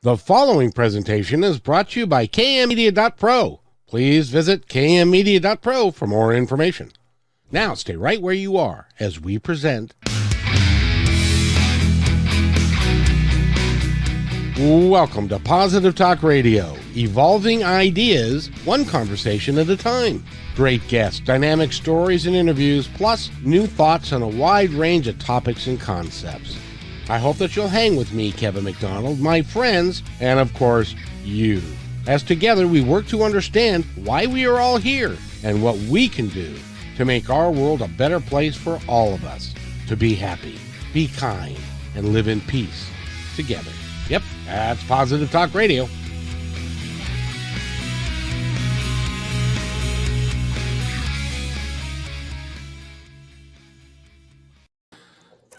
The following presentation is brought to you by kmmedia.pro. Please visit kmmedia.pro for more information. Now stay right where you are as we present. Welcome to Positive Talk Radio, evolving ideas, one conversation at a time. Great guests, dynamic stories and interviews, plus new thoughts on a wide range of topics and concepts. I hope that you'll hang with me, Kevin McDonald, my friends, and of course, you. As together we work to understand why we are all here and what we can do to make our world a better place for all of us. To be happy, be kind, and live in peace together. Yep, that's Positive Talk Radio.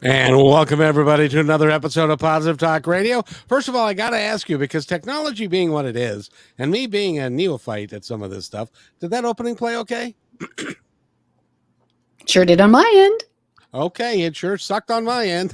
And welcome everybody to another episode of Positive Talk Radio. First of all, I got to ask you, because technology being what it is, and me being a neophyte at some of this stuff, did that opening play okay? Sure did on my end. Okay, it sure sucked on my end.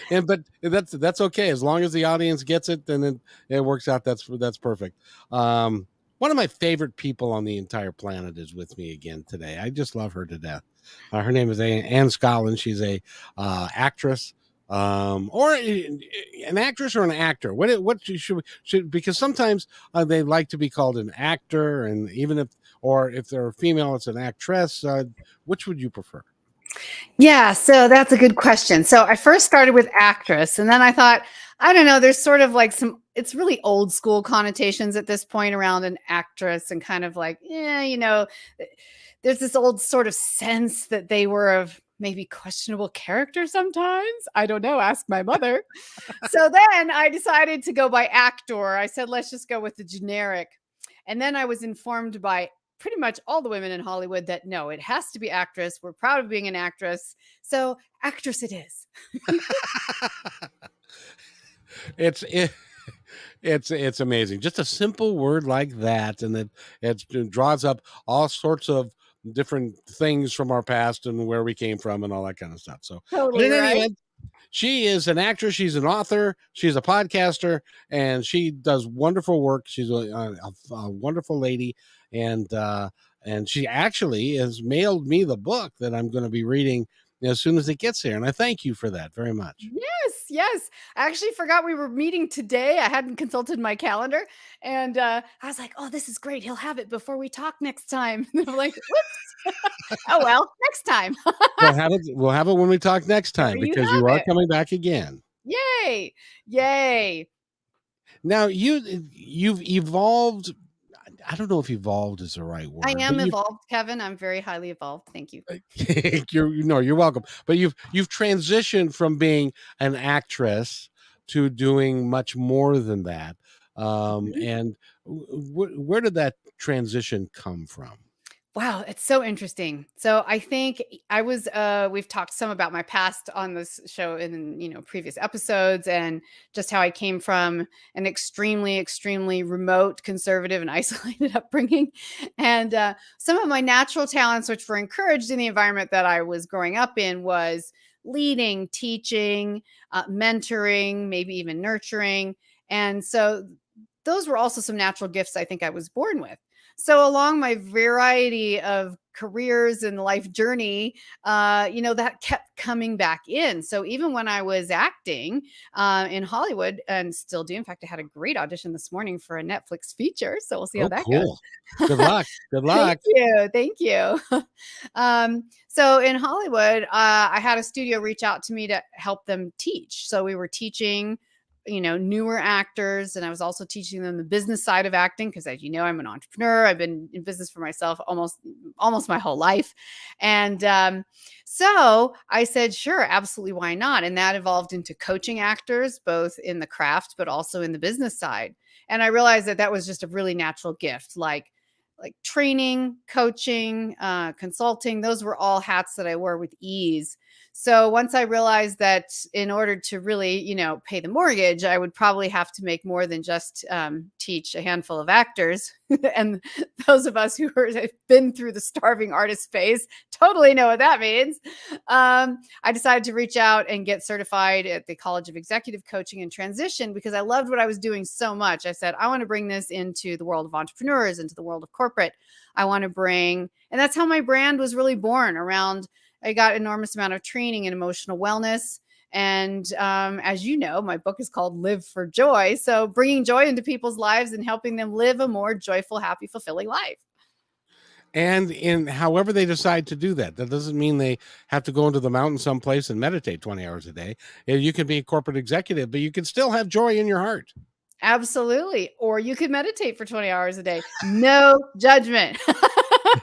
But that's okay, as long as the audience gets it, then it works out. That's perfect. One of my favorite people on the entire planet is with me again today. I just love her to death. Her name is Anne Scottlin. She's a actress, or an actress or an actor. What should because sometimes they like to be called an actor, and even if they're a female, it's an actress. Which would you prefer? Yeah, so that's a good question. So I first started with actress, and then I thought, I don't know, there's sort of like it's really old school connotations at this point around an actress, and kind of like, there's this old sort of sense that they were of maybe questionable character sometimes. I don't know, ask my mother. So then I decided to go by actor. I said, let's just go with the generic. And then I was informed by pretty much all the women in Hollywood that no, it has to be actress. We're proud of being an actress. So actress it is. It's amazing. Just a simple word like that, and it draws up all sorts of different things from our past and where we came from and all that kind of stuff. So Totally right. She is an actress. She's an author. She's a podcaster, and she does wonderful work. She's a wonderful lady, and she actually has mailed me the book that I'm going to be reading as soon as it gets here. And I thank you for that very much. Yes. I actually forgot we were meeting today. I hadn't consulted my calendar, and I was like, oh, this is great. He'll have it before we talk next time. And I'm like, whoops. Oh, well, next time. We'll have it when we talk next time, because you are coming back again. Yay. Now you've evolved. I don't know if evolved is the right word. I am evolved, Kevin. I'm very highly evolved. Thank you. You're welcome. But you've transitioned from being an actress to doing much more than that. And where did that transition come from? Wow, it's so interesting. So I think I was we've talked some about my past on this show in previous episodes, and just how I came from an extremely remote, conservative, and isolated upbringing. And some of my natural talents, which were encouraged in the environment that I was growing up in, was leading, teaching, mentoring, maybe even nurturing. And so those were also some natural gifts I think I was born with. So along my variety of careers and life journey, that kept coming back in. So even when I was acting in Hollywood, and still do, in fact, I had a great audition this morning for a Netflix feature. So we'll see how that goes. Good luck. Good luck. Thank you. So in Hollywood, I had a studio reach out to me to help them teach. So we were teaching newer actors. And I was also teaching them the business side of acting, because as you know, I'm an entrepreneur. I've been in business for myself almost my whole life. And so I said, sure, absolutely. Why not? And that evolved into coaching actors, both in the craft, but also in the business side. And I realized that was just a really natural gift, like training, coaching, consulting. Those were all hats that I wore with ease. So once I realized that in order to really, pay the mortgage, I would probably have to make more than just teach a handful of actors. And those of us who have been through the starving artist phase totally know what that means. I decided to reach out and get certified at the College of Executive Coaching and Transition because I loved what I was doing so much. I said, I want to bring this into the world of entrepreneurs, into the world of corporate. I want to bring, and that's how my brand was really born around. I got enormous amount of training in emotional wellness. And as you know, my book is called Live for Joy. So bringing joy into people's lives and helping them live a more joyful, happy, fulfilling life. And in however they decide to do that, that doesn't mean they have to go into the mountain someplace and meditate 20 hours a day. You can be a corporate executive, but you can still have joy in your heart. Absolutely. Or you could meditate for 20 hours a day. No judgment.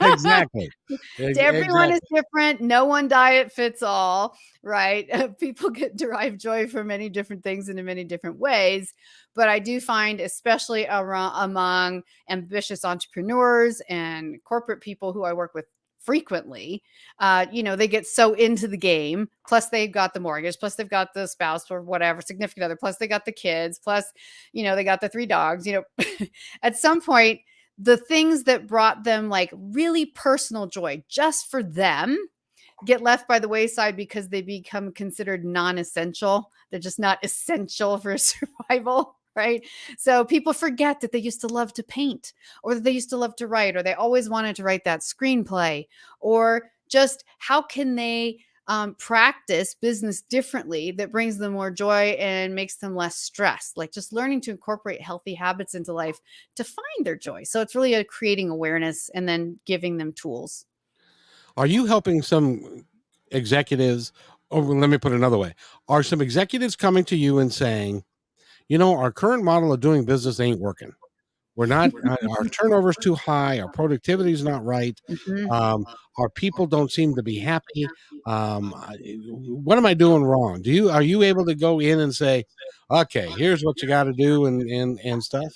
Exactly. Everyone is different. No one diet fits all, right? People derive joy from many different things in many different ways. But I do find, especially among ambitious entrepreneurs and corporate people who I work with frequently, they get so into the game, plus they've got the mortgage, plus they've got the spouse or whatever, significant other, plus they got the kids, plus, they got the 3 dogs, at some point, the things that brought them like really personal joy just for them get left by the wayside because they become considered non-essential. They're just not essential for survival. Right. So people forget that they used to love to paint, or that they used to love to write, or they always wanted to write that screenplay, or just how can they practice business differently that brings them more joy and makes them less stressed, like just learning to incorporate healthy habits into life to find their joy. So it's really creating awareness and then giving them tools. Are you helping some executives, or let me put it another way, are some executives coming to you and saying, our current model of doing business ain't working. We're not, our turnover's too high. Our productivity is not right. Mm-hmm. Our people don't seem to be happy. What am I doing wrong? Are you able to go in and say, okay, here's what you got to do and stuff?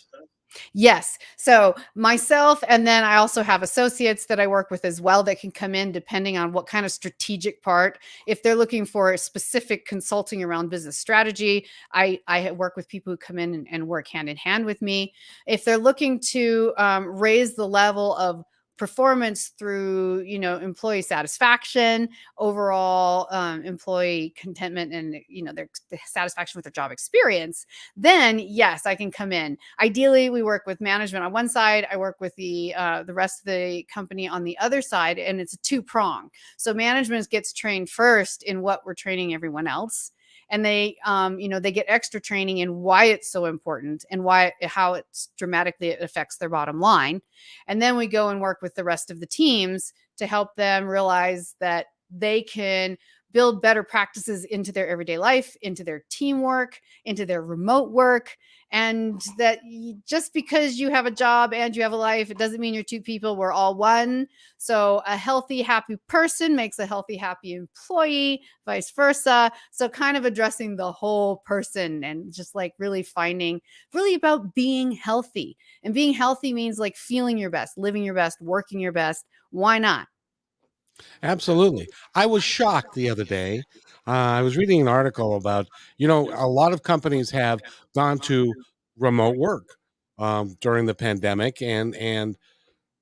Yes. So myself, and then I also have associates that I work with as well that can come in depending on what kind of strategic part. If they're looking for a specific consulting around business strategy, I work with people who come in and work hand in hand with me. If they're looking to raise the level of performance through, employee satisfaction, overall employee contentment, and their satisfaction with their job experience, then yes, I can come in. Ideally, we work with management on one side. I work with the rest of the company on the other side, and it's a 2-prong. So management gets trained first in what we're training everyone else. And they get extra training in why it's so important and how it's dramatically it affects their bottom line. And then we go and work with the rest of the teams to help them realize that they can build better practices into their everyday life, into their teamwork, into their remote work. And that just because you have a job and you have a life, it doesn't mean you're 2 people. We're all one. So a healthy, happy person makes a healthy, happy employee, vice versa. So kind of addressing the whole person and just like really about being healthy. And being healthy means like feeling your best, living your best, working your best. Why not? Absolutely. I was shocked the other day. I was reading an article about, a lot of companies have gone to remote work during the pandemic, and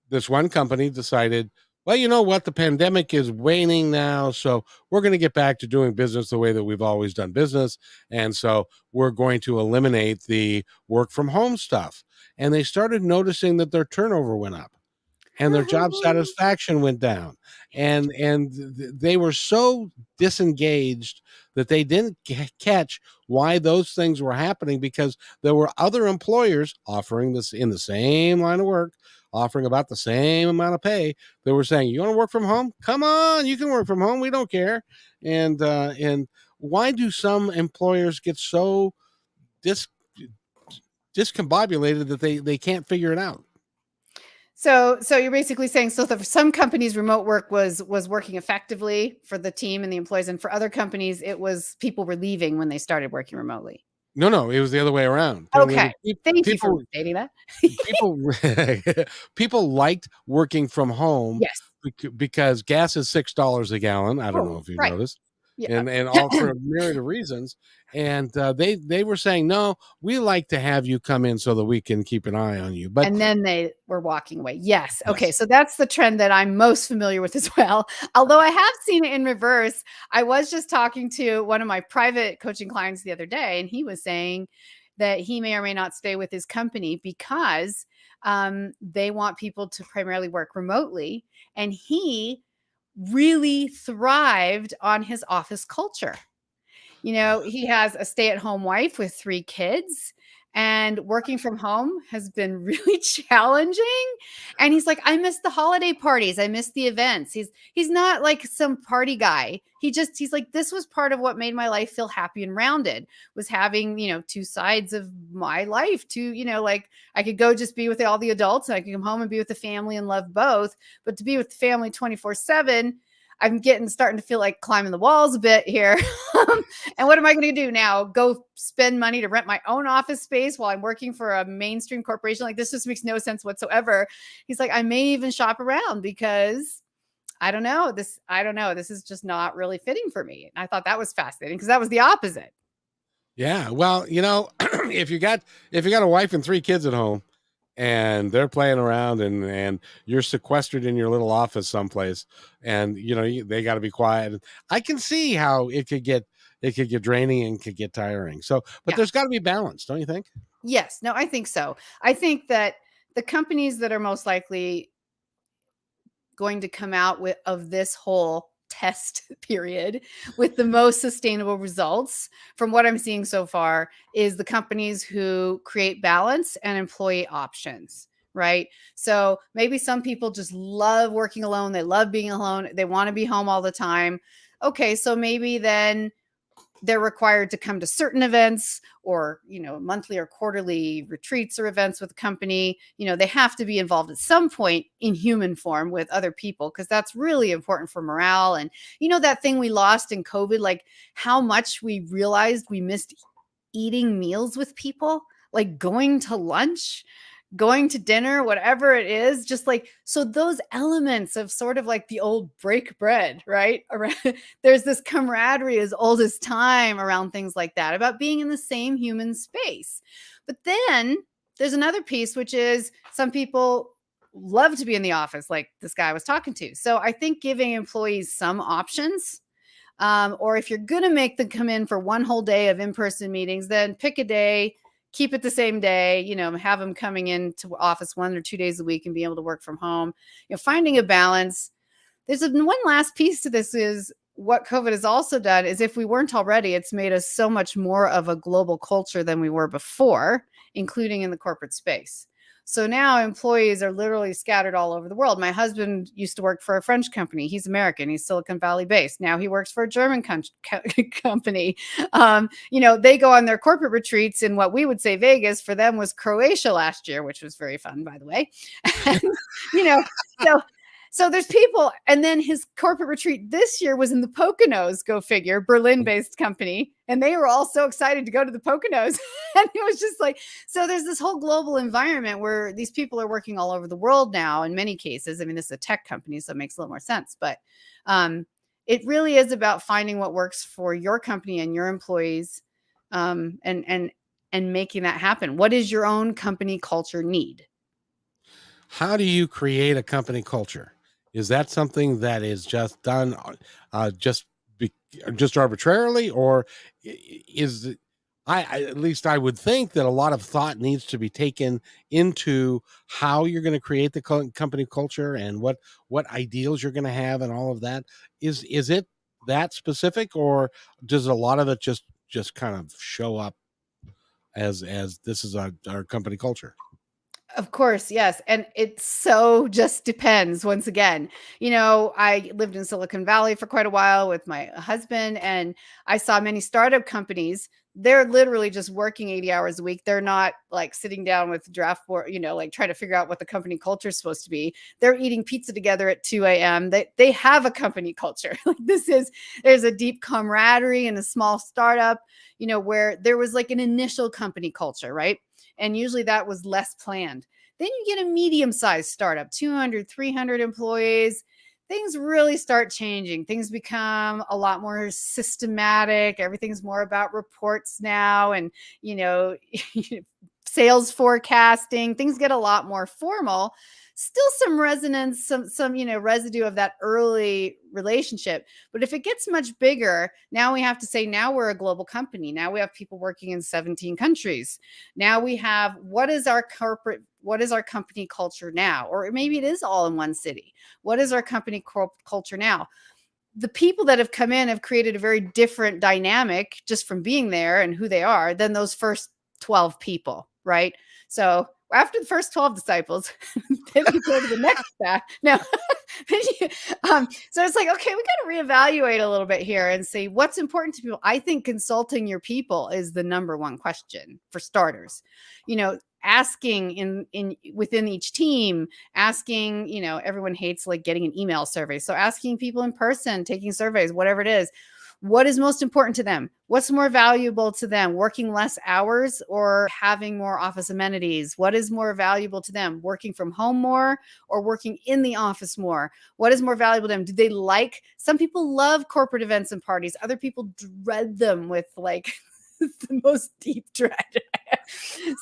this one company decided, well, you know what, the pandemic is waning now, so we're going to get back to doing business the way that we've always done business, and so we're going to eliminate the work from home stuff. And they started noticing that their turnover went up and their job satisfaction went down, and they were so disengaged that they didn't catch why those things were happening, because there were other employers offering this in the same line of work, offering about the same amount of pay. They were saying, you want to work from home, come on, you can work from home, we don't care. And why do some employers get so discombobulated that they can't figure it out? So you're basically saying, so for some companies, remote work was working effectively for the team and the employees, and for other companies, it was people were leaving when they started working remotely. No, it was the other way around. Okay, thank you for stating that. people people liked working from home Yes. because gas is $6 a gallon. I don't know if you Right. noticed. Yeah. and all for a myriad of reasons. And they were saying, no, we like to have you come in so that we can keep an eye on you. But And then they were walking away. Yes. Okay. yes, So that's the trend that I'm most familiar with as well. Although I have seen it in reverse. I was just talking to one of my private coaching clients the other day, and he was saying that he may or may not stay with his company because they want people to primarily work remotely. And he really thrived on his office culture. He has a stay-at-home wife with 3 kids, and working from home has been really challenging. And he's like, "I miss the holiday parties. I miss the events." He's not like some party guy. He's like, "This was part of what made my life feel happy and rounded, was having, 2 sides of my life to, like I could go just be with all the adults, and I could come home and be with the family and love both, but to be with the family 24/7, I'm starting to feel like climbing the walls a bit here." And what am I going to do now? Go spend money to rent my own office space while I'm working for a mainstream corporation? Like, this just makes no sense whatsoever. He's like, I may even shop around because I don't know. This is just not really fitting for me. And I thought that was fascinating because that was the opposite. yeah. Well, if you got a wife and 3 kids at home, and they're playing around, and you're sequestered in your little office someplace, and they got to be quiet. I can see how it could get draining and could get tiring. So, but Yeah. there's got to be balance, don't you think? Yes. No, I think so. I think that the companies that are most likely going to come out of this whole test period with the most sustainable results, from what I'm seeing so far, is the companies who create balance and employee options, right? So maybe some people just love working alone, they love being alone, they want to be home all the time. Okay, so maybe then they're required to come to certain events, or monthly or quarterly retreats or events with the company. They have to be involved at some point in human form with other people, because that's really important for morale. And that thing we lost in COVID, like how much we realized we missed eating meals with people, like going to lunch, going to dinner, whatever it is, just like, so those elements of sort of like the old break bread, right? There's this camaraderie as old as time around things like that, about being in the same human space. But then there's another piece, which is some people love to be in the office, like this guy I was talking to. So I think giving employees some options, or if you're going to make them come in for one whole day of in-person meetings, then pick a day, keep it the same day, have them coming into office 1 or 2 days a week and be able to work from home, finding a balance. There's one last piece to this, is what COVID has also done is, if we weren't already, it's made us so much more of a global culture than we were before, including in the corporate space. So now employees are literally scattered all over the world. My husband used to work for a French company. He's American. He's Silicon Valley based. Now he works for a German company. They go on their corporate retreats in what we would say Vegas. For them was Croatia last year, which was very fun, by the way. And, so so there's people, and then his corporate retreat this year was in the Poconos, go figure, Berlin-based company, and they were all so excited to go to the Poconos. And it was just like, so there's this whole global environment where these people are working all over the world now, in many cases. I mean, this is a tech company, so it makes a little more sense, but it really is about finding what works for your company and your employees, and making that happen. What does your own company culture need? How do you create a company culture? Is that something that is just done just just arbitrarily, or is it, at least I would think that a lot of thought needs to be taken into how you're going to create the company culture, and what ideals you're going to have, and all of that. Is it that specific, or does a lot of it just kind of show up as this is our company culture? Of course, yes. And it so just depends. Once again, I lived in Silicon Valley for quite a while with my husband, and I saw many startup companies. They're literally just working 80 hours a week. They're not like sitting down with draft board, like trying to figure out what the company culture is supposed to be. They're eating pizza together at 2 a.m. They have a company culture. Like there's a deep camaraderie in a small startup, where there was like an initial company culture, right? And usually that was less planned. Then you get a medium-sized startup, 200, 300 employees. things really start changing. Things become a lot more systematic. Everything's more about reports now, and sales forecasting. Things get a lot more formal. Still some resonance, some residue of that early relationship. But if it gets much bigger, now we have to say, now we're a global company. Now we have people working in 17 countries. Now we have, what is our company culture now? Or maybe it is all in one city. What is our company culture now? The people that have come in have created a very different dynamic just from being there and who they are than those first 12 people, right? So after the first 12 disciples, then you go to the next batch. No. So it's like, okay, we got to reevaluate a little bit here and see what's important to people. I think consulting your people is the number one question for starters. Asking in within each team, asking, everyone hates like getting an email survey. So asking people in person, taking surveys, whatever it is, what is most important to them? What's more valuable to them? Working less hours or having more office amenities? What is more valuable to them? Working from home more or working in the office more? What is more valuable to them? Do they some people love corporate events and parties. Other people dread them with like the most deep dread.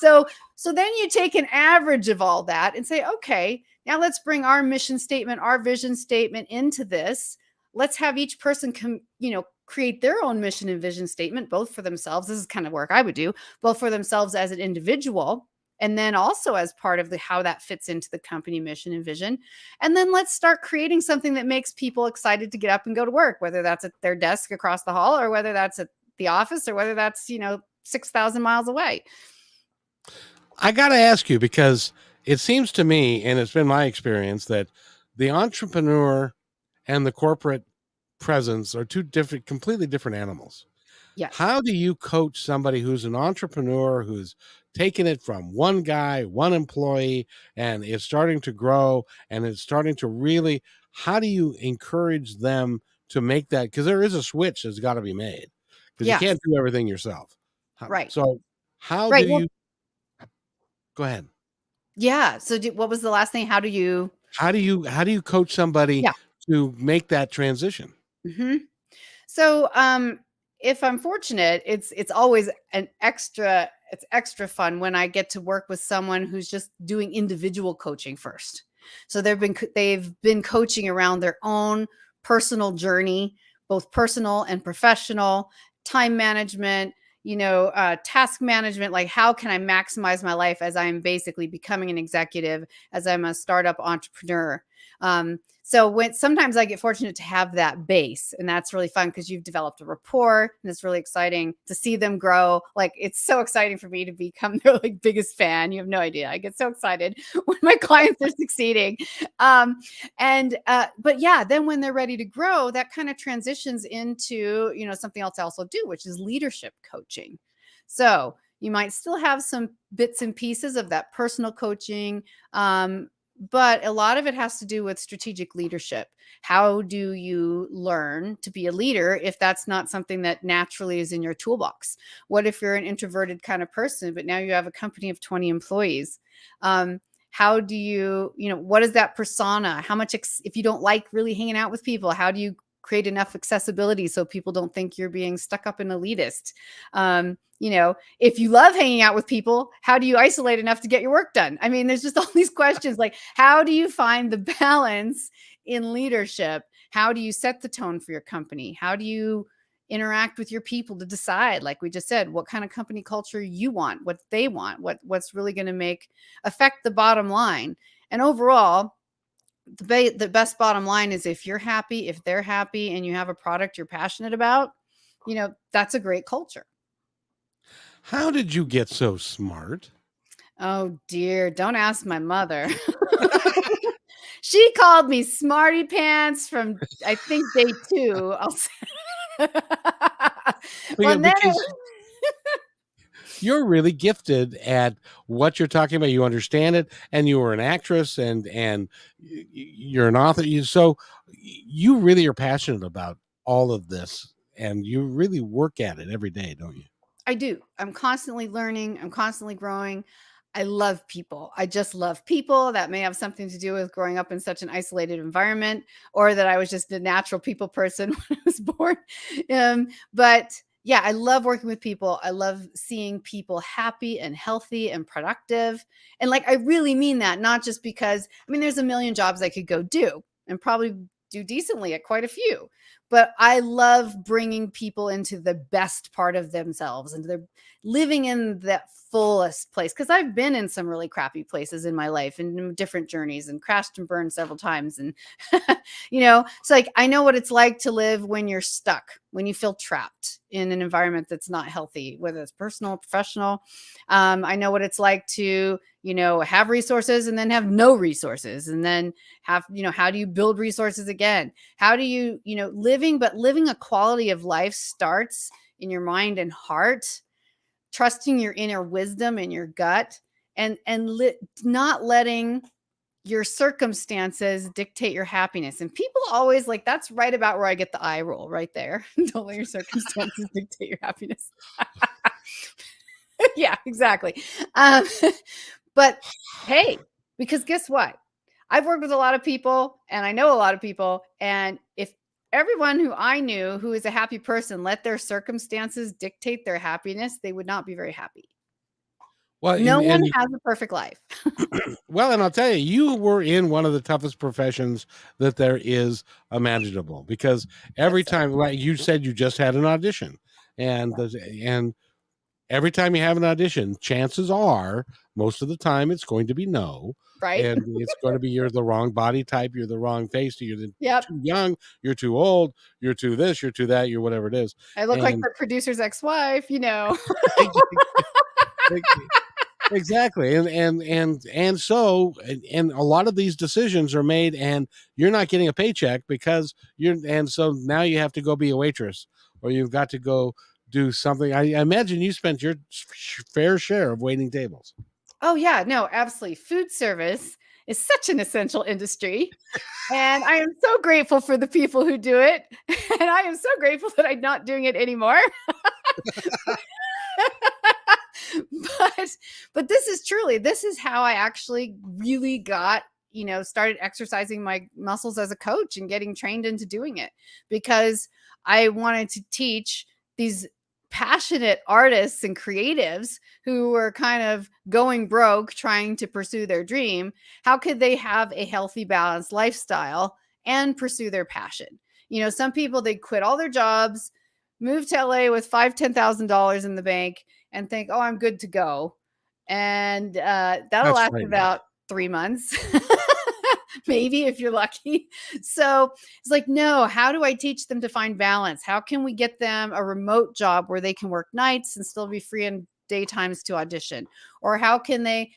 So then you take an average of all that and say, okay, now let's bring our mission statement, our vision statement into this. Let's have each person create their own mission and vision statement, both for themselves. This is kind of work I would do, both for themselves as an individual, and then also as part of how that fits into the company mission and vision. And then let's start creating something that makes people excited to get up and go to work, whether that's at their desk across the hall or whether that's at the office or whether that's, 6,000 miles away. I got to ask you, because it seems to me, and it's been my experience, that the entrepreneur and the corporate presence are two completely different animals. Yes. How do you coach somebody who's an entrepreneur, who's taken it from one guy, one employee, and is starting to grow and it's starting to really, how do you encourage them to make that? Because there is a switch that's got to be made, because you can't do everything yourself. Right. So how right. do you, go ahead. Yeah. So what was the last thing? How do you coach somebody to make that transition? Mm-hmm. So, if I'm fortunate, it's always it's extra fun when I get to work with someone who's just doing individual coaching first. So they've been coaching around their own personal journey, both personal and professional, time management, task management, like how can I maximize my life as I'm basically becoming an executive, as I'm a startup entrepreneur. So sometimes I get fortunate to have that base, and that's really fun because you've developed a rapport, and it's really exciting to see them grow. Like, it's so exciting for me to become their biggest fan. You have no idea. I get so excited when my clients are succeeding. But yeah, then when they're ready to grow, that kind of transitions into, something else I also do, which is leadership coaching. So you might still have some bits and pieces of that personal coaching, but a lot of it has to do with strategic leadership. How do you learn to be a leader if that's not something that naturally is in your toolbox? What if you're an introverted kind of person, but now you have a company of 20 employees? How do you, what is that persona? How much, if you don't like really hanging out with people, how do you create enough accessibility so people don't think you're being stuck up and elitist? If you love hanging out with people, how do you isolate enough to get your work done? I mean, there's just all these questions, like, how do you find the balance in leadership? How do you set the tone for your company? How do you interact with your people to decide, like we just said, what kind of company culture you want, what they want, what's really going to affect the bottom line? And overall, the best bottom line is, if you're happy, if they're happy, and you have a product you're passionate about, that's a great culture. How did you get so smart? Oh dear, don't ask my mother. She called me smarty pants from, I think, day 2. I'll say. Well, because you're really gifted at what you're talking about. You understand it, and you were an actress, and you're an author. So you really are passionate about all of this, and you really work at it every day, don't you? I do. I'm constantly learning. I'm constantly growing. I love people. I just love people. That may have something to do with growing up in such an isolated environment, or that I was just a natural people person when I was born. But yeah, I love working with people. I love seeing people happy and healthy and productive. And like, I really mean that, not just because, I mean, there's a million jobs I could go do and probably do decently at quite a few. But I love bringing people into the best part of themselves and they're living in that fullest place. Because I've been in some really crappy places in my life and different journeys and crashed and burned several times. And, it's like I know what it's like to live when you're stuck, when you feel trapped in an environment that's not healthy, whether it's personal or professional. I know what it's like to, have resources and then have no resources, and then have, how do you build resources again? How do you, living a quality of life starts in your mind and heart, trusting your inner wisdom and your gut, and not letting your circumstances dictate your happiness. And people always like, that's right about where I get the eye roll right there. Don't let your circumstances dictate your happiness. Yeah, exactly. But hey, because guess what? I've worked with a lot of people and I know a lot of people. And if everyone who I knew who is a happy person let their circumstances dictate their happiness, they would not be very happy. Well, No one has a perfect life. Well, and I'll tell you, you were in one of the toughest professions that there is imaginable, because every time, like you said, you just had an audition, and every time you have an audition, chances are, most of the time, it's going to be no. Right. And it's going to be, you're the wrong body type, you're the wrong face, you're too young, you're too old, you're too this, you're too that, you're whatever it is. I look like the producer's ex-wife, Exactly. And so a lot of these decisions are made, and you're not getting a paycheck because and so now you have to go be a waitress, or you've got to go do something. I imagine you spent your fair share of waiting tables. Oh yeah, no, absolutely. Food service is such an essential industry. And I am so grateful for the people who do it. And I am so grateful that I'm not doing it anymore. but this is how I actually really got, started exercising my muscles as a coach and getting trained into doing it, because I wanted to teach these passionate artists and creatives who were kind of going broke trying to pursue their dream. How could they have a healthy, balanced lifestyle and pursue their passion? Some people, they quit all their jobs, move to LA with $10,000 in the bank, and think, oh, I'm good to go. And that'll last about 3 months, maybe, if you're lucky. So it's like, no, how do I teach them to find balance? How can we get them a remote job where they can work nights and still be free in daytimes to audition? Or how can they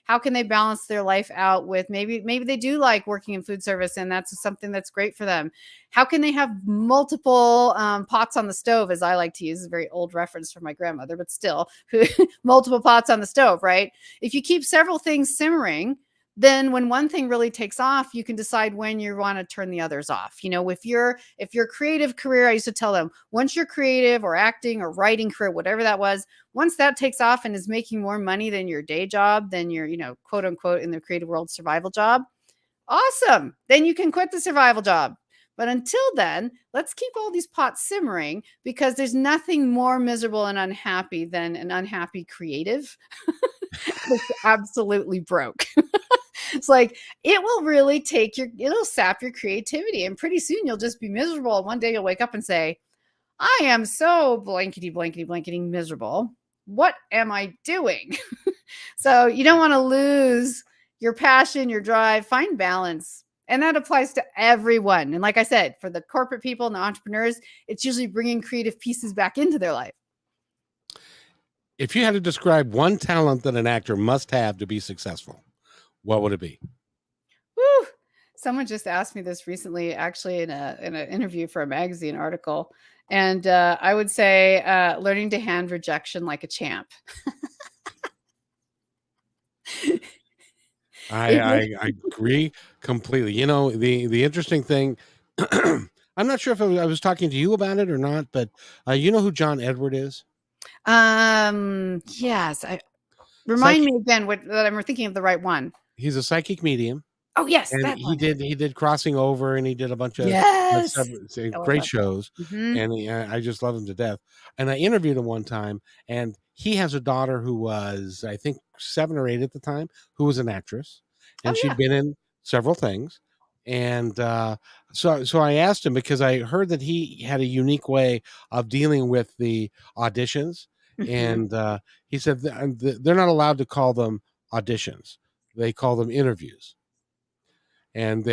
balance their life out with maybe they do like working in food service and that's something that's great for them. How can they have multiple pots on the stove, as I like to use, a very old reference from my grandmother, but still, multiple pots on the stove, right? If you keep several things simmering, then when one thing really takes off, you can decide when you want to turn the others off. If your creative career, I used to tell them, once your creative or acting or writing career, whatever that was, once that takes off and is making more money than your day job, than your, quote unquote, in the creative world, survival job, awesome. Then you can quit the survival job. But until then, let's keep all these pots simmering, because there's nothing more miserable and unhappy than an unhappy creative that's absolutely broke. It's like, it will really it'll sap your creativity. And pretty soon you'll just be miserable. And one day you'll wake up and say, I am so blankety, blankety, blankety miserable. What am I doing? So you don't want to lose your passion, your drive. Find balance. And that applies to everyone. And like I said, for the corporate people and the entrepreneurs, it's usually bringing creative pieces back into their life. If you had to describe one talent that an actor must have to be successful, what would it be? Woo! Someone just asked me this recently, actually, in an interview for a magazine article. And I would say learning to hand rejection like a champ. I agree completely. The interesting thing, I'm not sure if I was talking to you about it or not, but you know who John Edward is? Yes. Remind Psychic. me again that I'm thinking of the right one. He's a psychic medium. Oh, yes, And that one. he did Crossing Over, and he did a bunch of Yes. several I love great that show. shows, Mhm. and I just love him to death. And I interviewed him one time, and he has a daughter who was, I think, 7 or 8 at the time, who was an actress, Oh, and she'd yeah. been in several things. And so I asked him, because I heard that he had a unique way of dealing with the auditions, Mhm. and he said they're not allowed to call them auditions; they call them interviews. And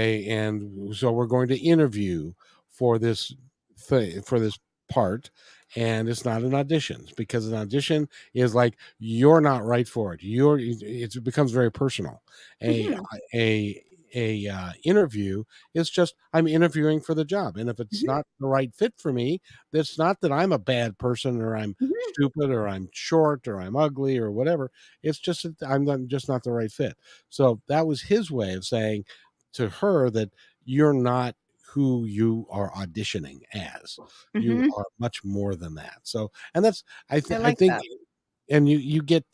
so we're going to interview for this thing, for this part, and it's not an audition, because an audition is like, you're not right for it, it becomes very personal. a Mhm. a interview is just, I'm interviewing for the job, and if it's Mhm. not the right fit for me, that's not that I'm a bad person, or I'm Mhm. stupid, or I'm short, or I'm ugly, or whatever. It's just that just not the right fit. So that was his way of saying to her that you're not who you are auditioning as. You Mhm. are much more than that. So, and that's, I I like think, that. and you get,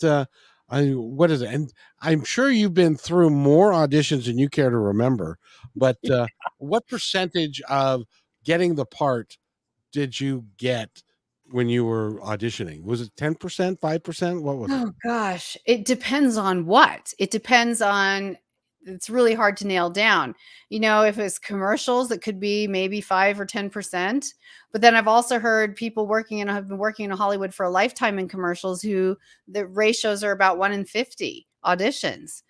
what is it? And I'm sure you've been through more auditions than you care to remember, but what percentage of getting the part did you get when you were auditioning? Was it 10%, 5%? What was it? Oh gosh, it depends on what. It depends on it's really hard to nail down. If it's commercials, it could be maybe 5 or 10%. But then I've also heard people have been working in Hollywood for a lifetime in commercials who the ratios are about 1 in 50 auditions.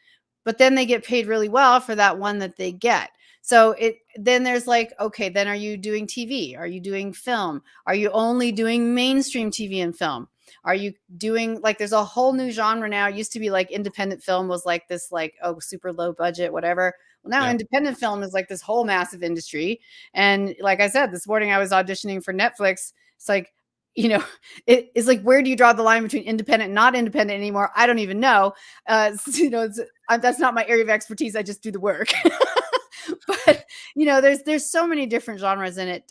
But then they get paid really well for that one that they get. So then there's like, okay, then are you doing TV? Are you doing film? Are you only doing mainstream TV and film? Are you doing like there's a whole new genre now. It used to be like independent film was like this, like, oh, super low budget, whatever. Well, now Yeah. independent film is like this whole massive industry. And like I said, this morning I was auditioning for Netflix. It's like, you know, it's like, where do you draw the line between independent and not independent anymore? I don't even know. That's not my area of expertise. I just do the work. But there's so many different genres in it.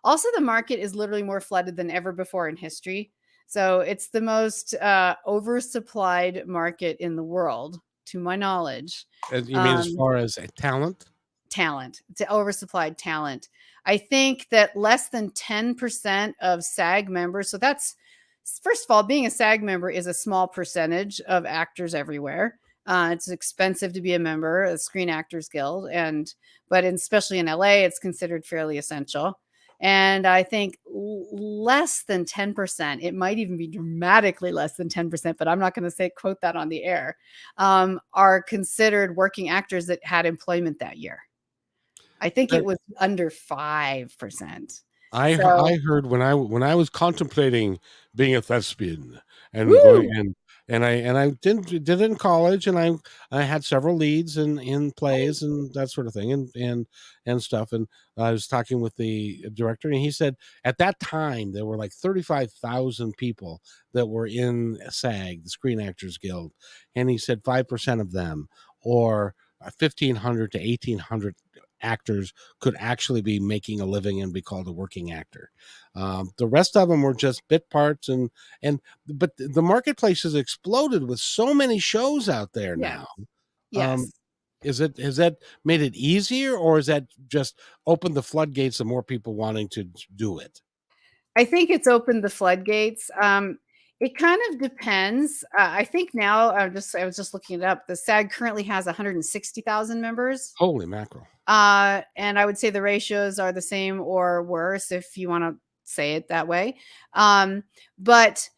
Also, the market is literally more flooded than ever before in history. So it's the most oversupplied market in the world, to my knowledge. You mean as Um, far as talent? Talent, to oversupplied talent. I think that less than 10% of SAG members, so that's, first of all, being a SAG member is a small percentage of actors everywhere. It's expensive to be a member of the Screen Actors Guild, but especially in LA, it's considered fairly essential. And I think less than 10%, it might even be dramatically less than 10%, but I'm not going to quote that on the air, are considered working actors that had employment that year. I think it was under 5%. I So heard when I was contemplating being a thespian, and going, woo! and I did it in college, and I had several leads in plays and that sort of thing, and stuff. And I was talking with the director, and he said at that time there were like 35,000 people that were in SAG, the Screen Actors Guild, and he said 5% of them, or 1,500 to 1,800 actors, could actually be making a living and be called a working actor. The rest of them were just bit parts, and but the marketplace has exploded with so many shows out there Yes, now. Um, yes. has that made it easier, or has that just opened the floodgates of more people wanting to do it? I think it's opened the floodgates. It kind of depends. I think now, I was just looking it up. The SAG currently has 160,000 members. Holy mackerel! And I would say the ratios are the same or worse, if you want to say it that way. But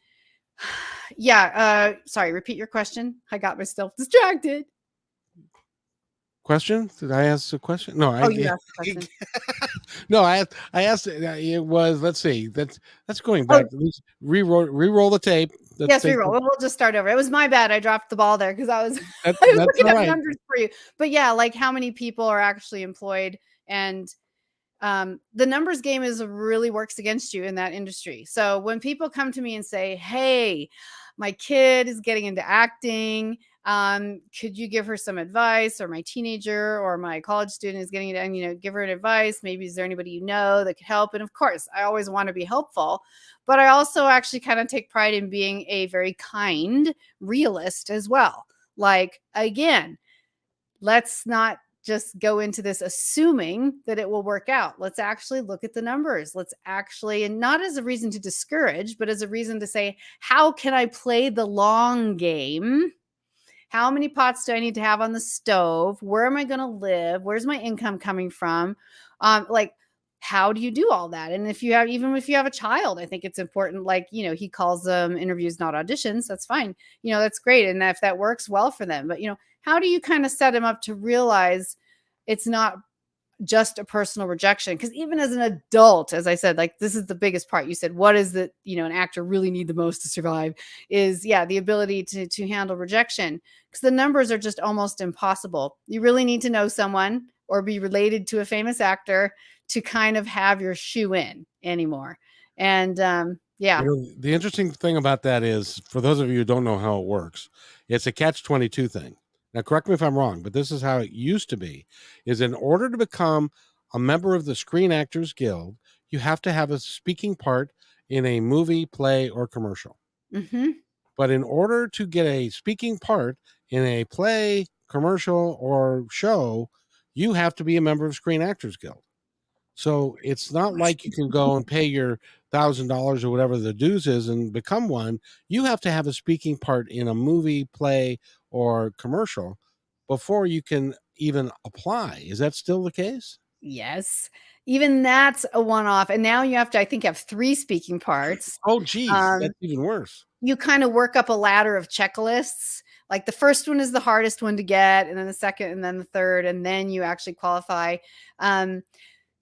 yeah, sorry, repeat your question. I got myself distracted. Question? Did I ask a question? No, Oh, you asked the question. no, I asked. It was. Let's see. That's going Oh, back. Let's re-roll the tape. Let's yes, take reroll. We'll just start over. It was my bad. I dropped the ball there because I was that. I was That's looking all up right. numbers for you. But yeah, like how many people are actually employed, and the numbers game really works against you in that industry. So when people come to me and say, "Hey, my kid is getting into acting. Could you give her some advice? Or my teenager or my college student is getting it, and give her an advice. Maybe is there anybody that could help? And of course, I always want to be helpful, but I also actually kind of take pride in being a very kind realist as well. Like, again, let's not just go into this assuming that it will work out. Let's actually look at the numbers. Let's actually, and not as a reason to discourage, but as a reason to say, how can I play the long game? How many pots do I need to have on the stove? Where am I going to live? Where's my income coming from? Like, how do you do all that? And even if you have a child, I think it's important. Like, he calls them interviews, not auditions. That's fine. That's great. And if that works well for them, but how do you kind of set them up to realize it's not just a personal rejection? Because even as an adult, as I said, like, this is the biggest part. You said, what is that, an actor really need the most to survive is, the ability to handle rejection, because the numbers are just almost impossible. You really need to know someone or be related to a famous actor to kind of have your shoe in anymore. And the interesting thing about that is, for those of you who don't know how it works, it's a catch-22 thing. Now, correct me if I'm wrong, but this is how it used to be, is in order to become a member of the Screen Actors Guild, you have to have a speaking part in a movie, play, or commercial. But in order to get a speaking part in a play, commercial, or show, you have to be a member of Screen Actors Guild. So it's not like you can go and pay your $1,000 or whatever the dues is and become one. You have to have a speaking part in a movie, play, or commercial before you can even apply. Is that still the case? Yes. Even that's a one-off. And now you have to, I think, have 3 speaking parts. Oh, geez, that's even worse. You kind of work up a ladder of checklists. Like, the first one is the hardest one to get, and then the second, and then the third, and then you actually qualify.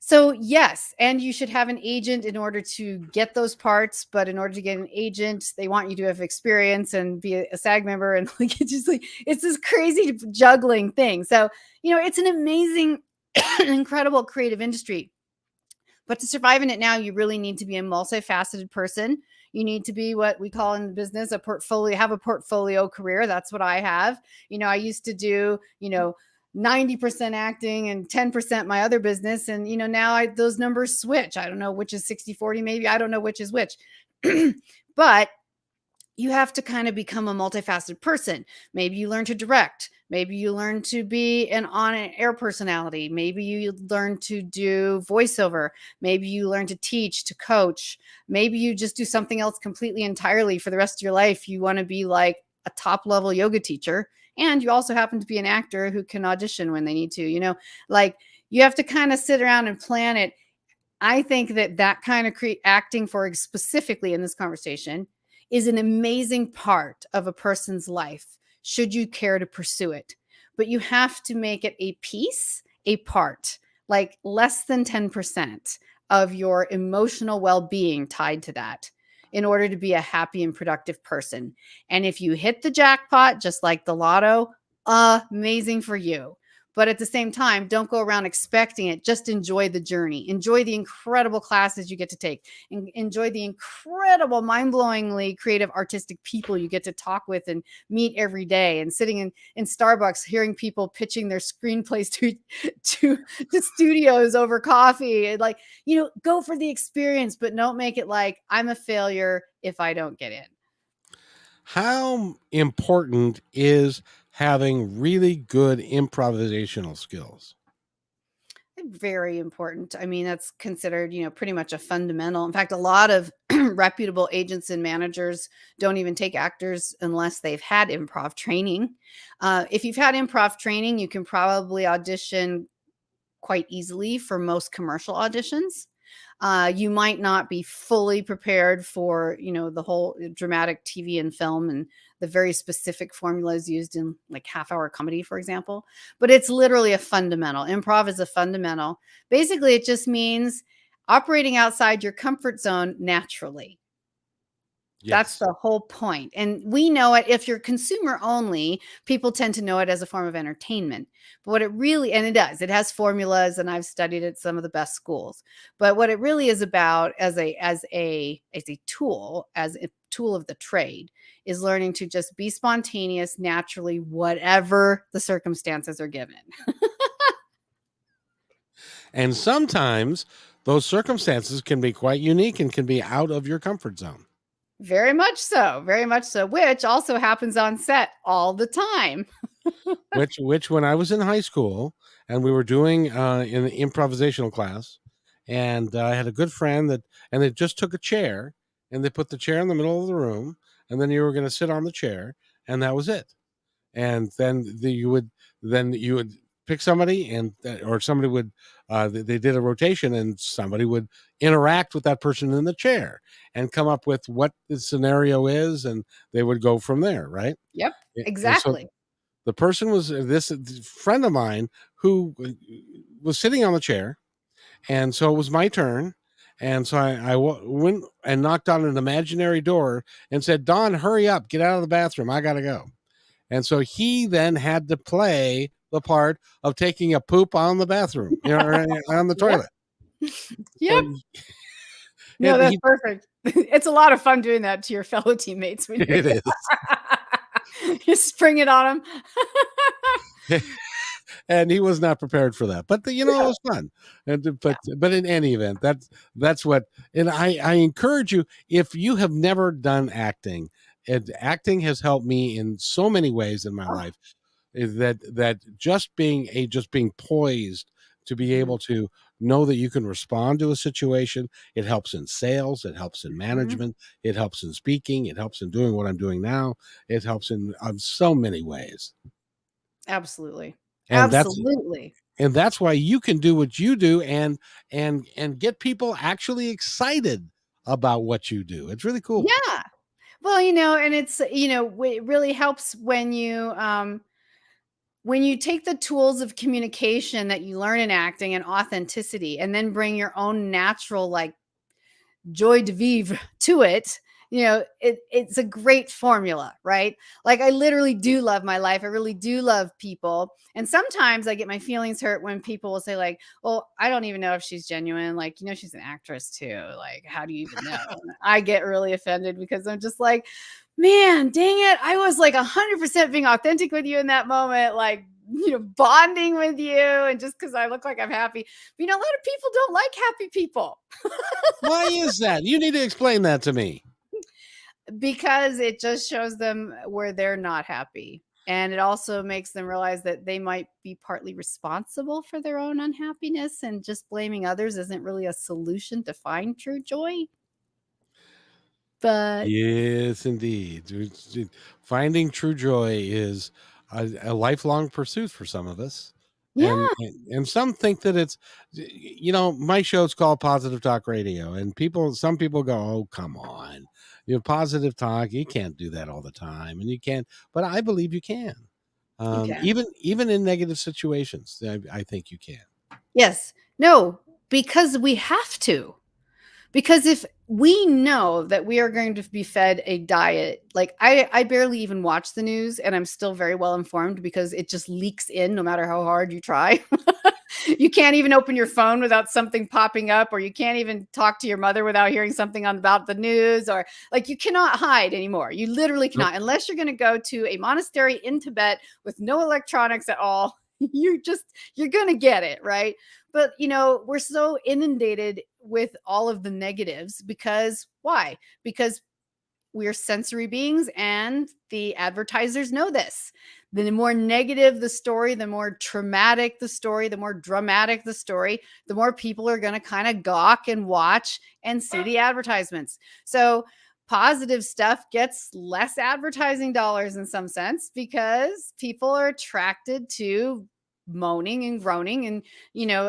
So yes, and you should have an agent in order to get those parts. But in order to get an agent, they want you to have experience and be a SAG member, and it's this crazy juggling thing. So it's an amazing, incredible creative industry. But to survive in it now, you really need to be a multifaceted person. You need to be what we call in business have a portfolio career. That's what I have. I used to do, 90% acting and 10% my other business. And, now those numbers switch. I don't know which is 60-40, maybe. I don't know which is which. But you have to kind of become a multifaceted person. Maybe you learn to direct. Maybe you learn to be an on-air personality. Maybe you learn to do voiceover. Maybe you learn to teach, to coach. Maybe you just do something else completely entirely for the rest of your life. You want to be like a top-level yoga teacher. And you also happen to be an actor who can audition when they need to, like, you have to kind of sit around and plan it. I think that kind of acting, for specifically in this conversation, is an amazing part of a person's life, should you care to pursue it. But you have to make it a part, like less than 10% of your emotional well-being tied to that, in order to be a happy and productive person. And if you hit the jackpot, just like the lotto, amazing for you. But at the same time, don't go around expecting it. Just enjoy the journey. Enjoy the incredible classes you get to take. Enjoy the incredible, mind-blowingly creative, artistic people you get to talk with and meet every day. And sitting in Starbucks, hearing people pitching their screenplays to studios over coffee. And go for the experience, but don't make it like, I'm a failure if I don't get in. How important is having really good improvisational skills? Very important. I mean, that's considered, pretty much a fundamental. In fact, a lot of reputable agents and managers don't even take actors unless they've had improv training. If you've had improv training, you can probably audition quite easily for most commercial auditions. You might not be fully prepared for, the whole dramatic TV and film and the very specific formulas used in like half-hour comedy, for example. But it's literally a fundamental. Improv is a fundamental. Basically, it just means operating outside your comfort zone naturally. That's Yes. the whole point. And we know it. If you're consumer only, people tend to know it as a form of entertainment. But what it really, and it does, it has formulas, and I've studied at some of the best schools. But what it really is about as a tool of the trade, is learning to just be spontaneous, naturally, whatever the circumstances are given. And sometimes those circumstances can be quite unique and can be out of your comfort zone. Very much so. Very much so. Which also happens on set all the time. Which when I was in high school and we were doing in the improvisational class, and I had a good friend and they just took a chair and they put the chair in the middle of the room, and then you were going to sit on the chair, and that was it. And then you would pick somebody, and or somebody would they did a rotation, and somebody would interact with that person in the chair and come up with what the scenario is, and they would go from there, right? Yep, And so exactly. the person was this friend of mine who was sitting on the chair, and so it was my turn. And so I went and knocked on an imaginary door and said, "Don, hurry up, get out of the bathroom, I gotta go." And so he then had to play the part of taking a poop on the bathroom, on the Yep. toilet. Yep. So No, and that's he perfect. It's a lot of fun doing that to your fellow teammates when you're it is. you spring it on them. And he was not prepared for that, but it No. was fun. And Yeah. but in any event, that's what. And I encourage you, if you have never done acting, and acting has helped me in so many ways in my life, is that just being poised to be Mhm. able to know that you can respond to a situation. It helps in sales, it helps in Mhm. management, it helps in speaking, it helps in doing what I'm doing now. It helps in so many ways. Absolutely. And Absolutely. that's why you can do what you do, and get people actually excited about what you do. It's really cool. Yeah. Well, and it's, it really helps when you take the tools of communication that you learn in acting and authenticity, and then bring your own natural, like, joy de vivre to it. It's a great formula, right? Like, I literally do love my life. I really do love people. And sometimes I get my feelings hurt when people will say, like, well, I don't even know if she's genuine. Like, she's an actress too. Like, how do you even know? And I get really offended because I'm just like, man, dang it. I was like 100% being authentic with you in that moment. Like, bonding with you. And just because I look like I'm happy, but a lot of people don't like happy people. Why is that? You need to explain that to me. Because it just shows them where they're not happy. And it also makes them realize that they might be partly responsible for their own unhappiness, and just blaming others isn't really a solution to find true joy. But Yes, indeed. Finding true joy is a lifelong pursuit for some of us. And, yeah, and some think that my show's called Positive Talk Radio, and some people go, "Oh, come on, positive talk. You can't do that all the time, and you can't." But I believe you can. you can. Even in negative situations, I think you can. Yes. No, because we have to. Because if we know that we are going to be fed a diet, like, I barely even watch the news, and I'm still very well informed because it just leaks in no matter how hard you try. You can't even open your phone without something popping up, or you can't even talk to your mother without hearing something about the news, or, like, you cannot hide anymore. You literally Nope. cannot, unless you're going to go to a monastery in Tibet with no electronics at all. You're going to get it, right? But we're so inundated with all of the negatives. Because why? Because we're sensory beings, and the advertisers know this. The more negative the story, the more traumatic the story, the more dramatic the story, the more people are going to kind of gawk and watch and see the advertisements. So positive stuff gets less advertising dollars in some sense, because people are attracted to moaning and groaning, and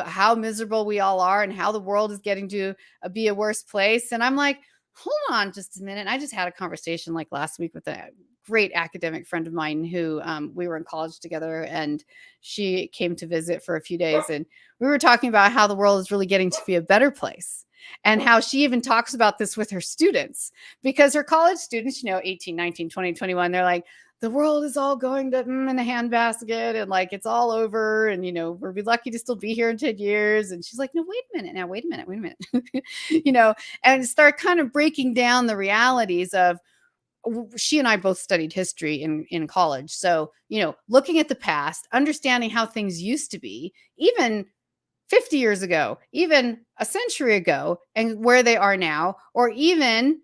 how miserable we all are, and how the world is getting to be a worse place. And I'm like, hold on just a minute. I just had a conversation, like, last week with a great academic friend of mine who, we were in college together, and she came to visit for a few days, and we were talking about how the world is really getting to be a better place. and how she even talks about this with her students, because her college students, 18, 19, 20, 21, they're like, the world is all going to in a handbasket, and like it's all over, and we'll be lucky to still be here in 10 years. And she's like, no, wait a minute now, wait a minute. And start kind of breaking down the realities of, she and I both studied history in college. So, looking at the past, understanding how things used to be, even 50 years ago, even a century ago, and where they are now, or even,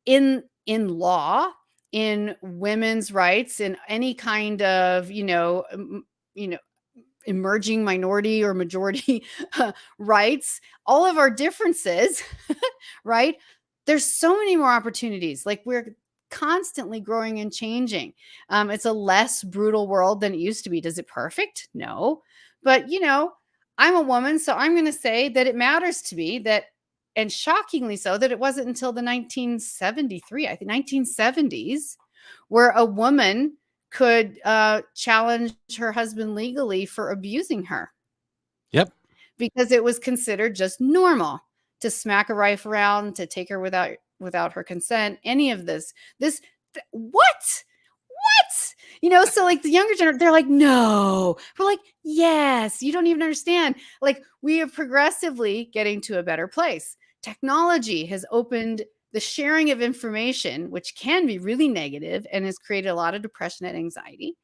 in law, in women's rights, in any kind of, emerging minority or majority rights, all of our differences, right? There's so many more opportunities. Like, we're constantly growing and changing. It's a less brutal world than it used to be. Does it perfect? No. But, I'm a woman, so I'm going to say that it matters to me that, and shockingly so, that it wasn't until the 1973, I think 1970s, where a woman could challenge her husband legally for abusing her. Yep. Because it was considered just normal to smack a wife around, to take her without her consent, any of this. What? So like the younger generation, they're like, no. We're like, yes, you don't even understand. Like, we are progressively getting to a better place. Technology has opened the sharing of information, which can be really negative and has created a lot of depression and anxiety,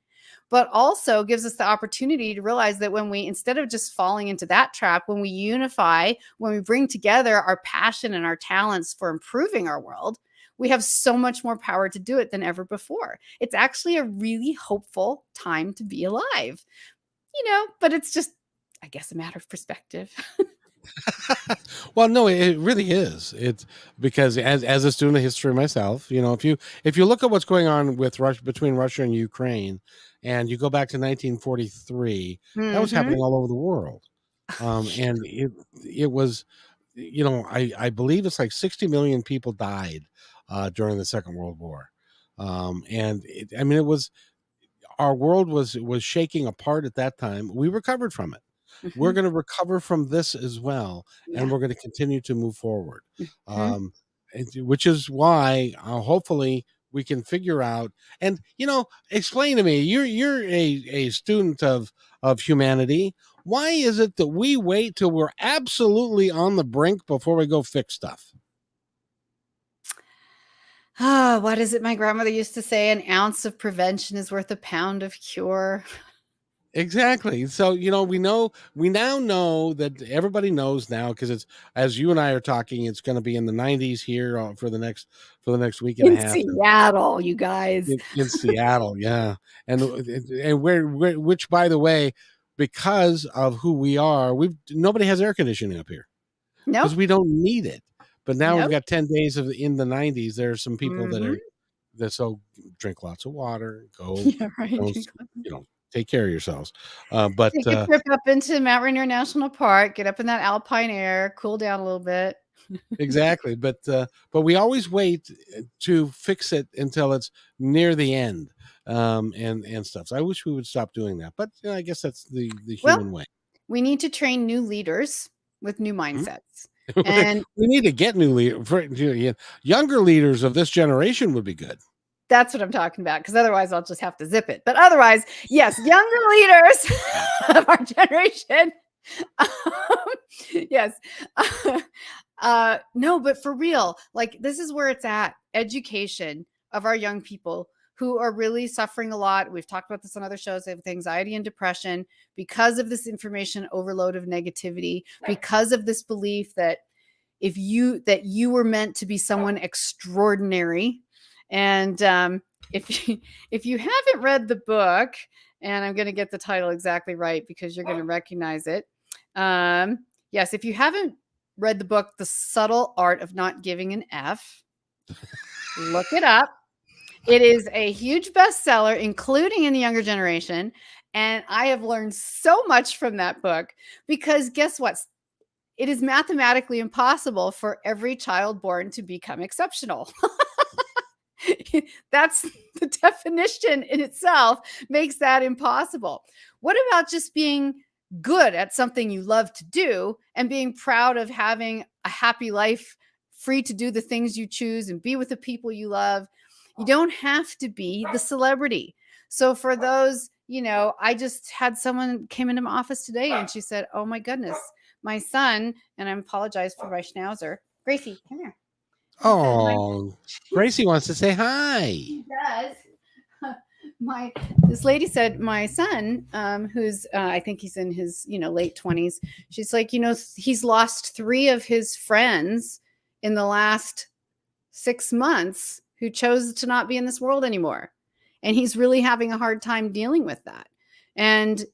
but also gives us the opportunity to realize that when we, instead of just falling into that trap, when we unify, when we bring together our passion and our talents for improving our world, we have so much more power to do it than ever before. It's actually a really hopeful time to be alive, but it's just, I guess, a matter of perspective. Well, no, it really is. It's because as a student of history myself, if you look at what's going on with between Russia and Ukraine, and you go back to 1943, that was happening all over the world, and it was, I believe it's like 60 million people died during the Second World War, and it was, our world was shaking apart at that time. We recovered from it. We're going to recover from this as well, and Yeah. we're going to continue to move forward. Which is why hopefully we can figure out, and explain to me. You're a student of humanity. Why is it that we wait till we're absolutely on the brink before we go fix stuff? What is it my grandmother used to say? An ounce of prevention is worth a pound of cure. Exactly. So, we now know that everybody knows now, because it's, as you and I are talking, it's going to be in the 90s here for the next week and a In half. Seattle, you guys. In Seattle, yeah. And which, by the way, because of who we are, nobody has air conditioning up here Nope. because we don't need it. But now we've Nope. got 10 days in the 90s. There are some people Mhm. that so drink lots of water, go, Yeah, right. don't, take care of yourselves. But Take a trip up into Mount Rainier National Park, get up in that alpine air, cool down a little bit. exactly. But we always wait to fix it until it's near the end, and stuff. So I wish we would stop doing that. But I guess that's the Well, human way. we need to train new leaders with new Hmm? mindsets. And We need to get new younger leaders of this generation would be good. that's what I'm talking about, because otherwise I'll just have to zip it. But otherwise, yes, younger leaders of our generation. Yes. No, but for real, like, this is where it's at. Education of our young people who are really suffering a lot. We've talked about this on other shows. They have anxiety and depression because of this information overload of negativity, because of this belief that you were meant to be someone extraordinary. And if you haven't read the book, and I'm going to get the title exactly right because you're going to recognize it. Yes, if you haven't read the book, The Subtle Art of Not Giving an F, look it up. It is a huge bestseller, including in the younger generation. And I have learned so much from that book, because guess what? It is mathematically impossible for every child born to become exceptional. That's the definition in itself, makes that impossible. What about just being good at something you love to do and being proud of having a happy life, free to do the things you choose and be with the people you love. You don't have to be the celebrity. So for those, I just had someone came into my office today and she said, oh my goodness, my son, and I apologize for my schnauzer. Gracie, come here. She said, Oh, Gracie wants to say hi. He does. This lady said my son, who's I think he's in his late 20s. She's like, he's lost 3 of his friends in the last 6 months who chose to not be in this world anymore, and he's really having a hard time dealing with that. And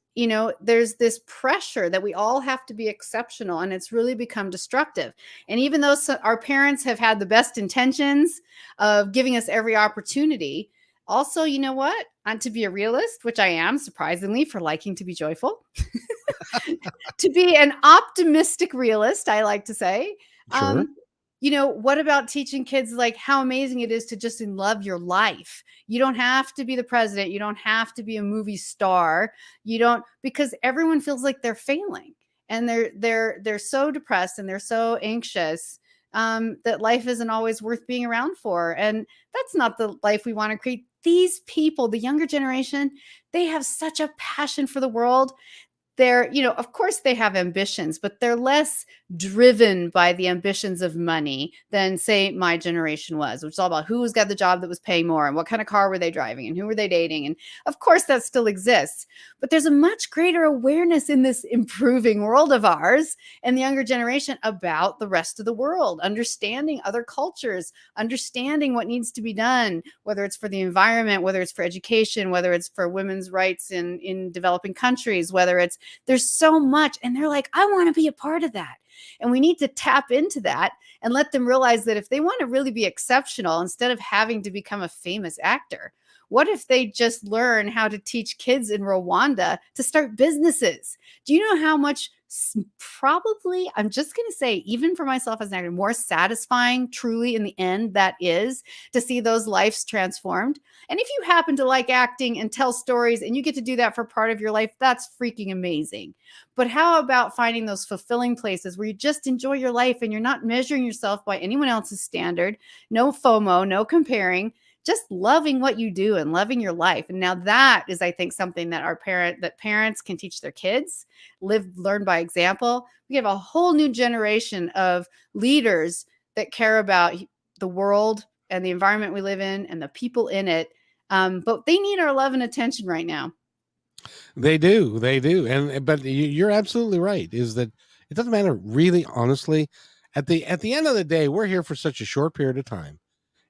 there's this pressure that we all have to be exceptional, and it's really become destructive. And even though our parents have had the best intentions of giving us every opportunity, also, you know what? To be a realist, which I am, surprisingly, for liking to be joyful, to be an optimistic realist, I like to say. Sure. What about teaching kids like how amazing it is to just love your life? You don't have to be the president. You don't have to be a movie star. You don't, because everyone feels like they're failing, and they're so depressed and they're so anxious that life isn't always worth being around for. And that's not the life we want to create. These people, the younger generation, they have such a passion for the world. They're, of course they have ambitions, but they're less driven by the ambitions of money than, say, my generation was, which is all about who's got the job that was paying more and what kind of car were they driving and who were they dating. And of course that still exists, but there's a much greater awareness in this improving world of ours and the younger generation about the rest of the world, understanding other cultures, understanding what needs to be done, whether it's for the environment, whether it's for education, whether it's for women's rights in developing countries, whether it's, there's so much. And they're like, I want to be a part of that. And we need to tap into that and let them realize that if they want to really be exceptional, instead of having to become a famous actor, what if they just learn how to teach kids in Rwanda to start businesses? Do you know how much, probably, I'm just going to say, even for myself as an actor, more satisfying truly in the end that is to see those lives transformed? And if you happen to like acting and tell stories and you get to do that for part of your life, that's freaking amazing. But how about finding those fulfilling places where you just enjoy your life and you're not measuring yourself by anyone else's standard? No FOMO, no comparing, just loving what you do and loving your life. And now that is, I think, something that parents can teach their kids, learn by example. We have a whole new generation of leaders that care about the world and the environment we live in and the people in it. But they need our love and attention right now. They do. But you're absolutely right, is that it doesn't matter, really, honestly. At the end of the day, we're here for such a short period of time.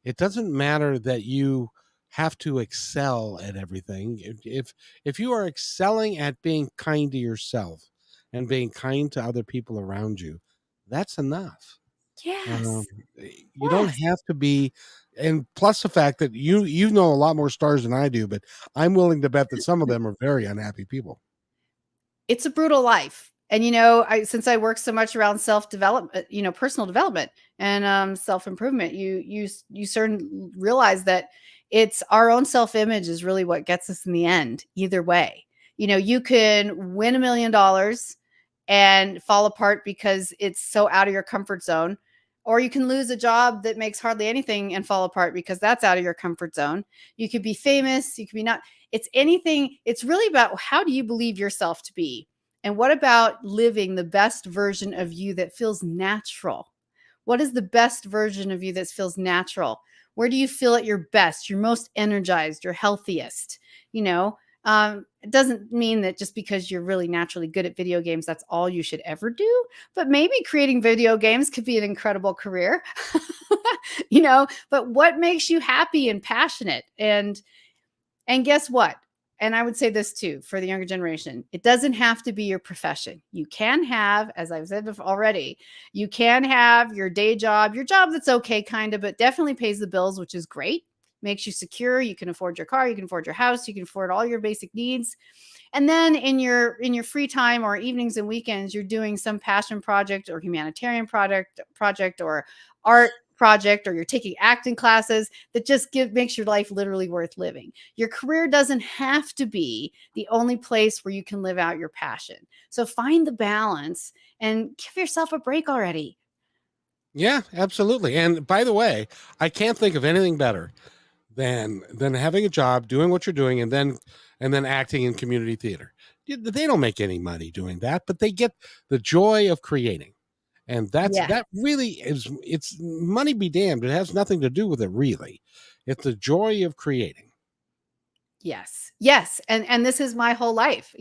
It doesn't matter that you have to excel at everything. If you are excelling at being kind to yourself and being kind to other people around you, that's enough. Yes. You don't have to be, and plus the fact that you know a lot more stars than I do, but I'm willing to bet that some of them are very unhappy people. It's a brutal life. And, since I work so much around self-development, personal development and self-improvement, you certainly realize that it's our own self-image is really what gets us in the end, either way. You can win $1 million and fall apart because it's so out of your comfort zone, or you can lose a job that makes hardly anything and fall apart because that's out of your comfort zone. You could be famous, you could be not. It's anything. It's really about, how do you believe yourself to be? And what about living the best version of you that feels natural? What is the best version of you that feels natural? Where do you feel at your best, your most energized, your healthiest? It doesn't mean that just because you're really naturally good at video games, that's all you should ever do. But maybe creating video games could be an incredible career, but what makes you happy and passionate? And guess what? And I would say this too, for the younger generation, it doesn't have to be your profession. You can have, as I've said already, you can have your day job, your job that's okay, kind of, but definitely pays the bills, which is great. Makes you secure. You can afford your car, you can afford your house, you can afford all your basic needs. And then in your free time or evenings and weekends, you're doing some passion project or humanitarian project or art project, or you're taking acting classes that just makes your life literally worth living. Your career doesn't have to be the only place where you can live out your passion. So find the balance and give yourself a break already. Yeah, absolutely. And by the way, I can't think of anything better than having a job, doing what you're doing, and then acting in community theater. They don't make any money doing that, but they get the joy of creating. And Yeah. that really is, it's money be damned. It has nothing to do with it, really. It's the joy of creating. Yes. Yes. And this is my whole life.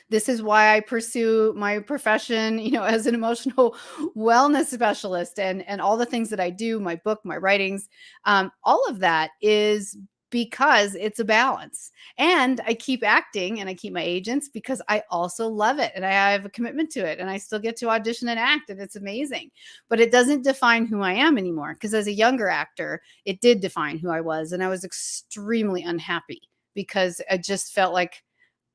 This is why I pursue my profession, as an emotional wellness specialist, and all the things that I do, my book, my writings, all of that is because it's a balance. And I keep acting and I keep my agents because I also love it and I have a commitment to it, and I still get to audition and act, and it's amazing. But it doesn't define who I am anymore, because as a younger actor, it did define who I was, and I was extremely unhappy because I just felt like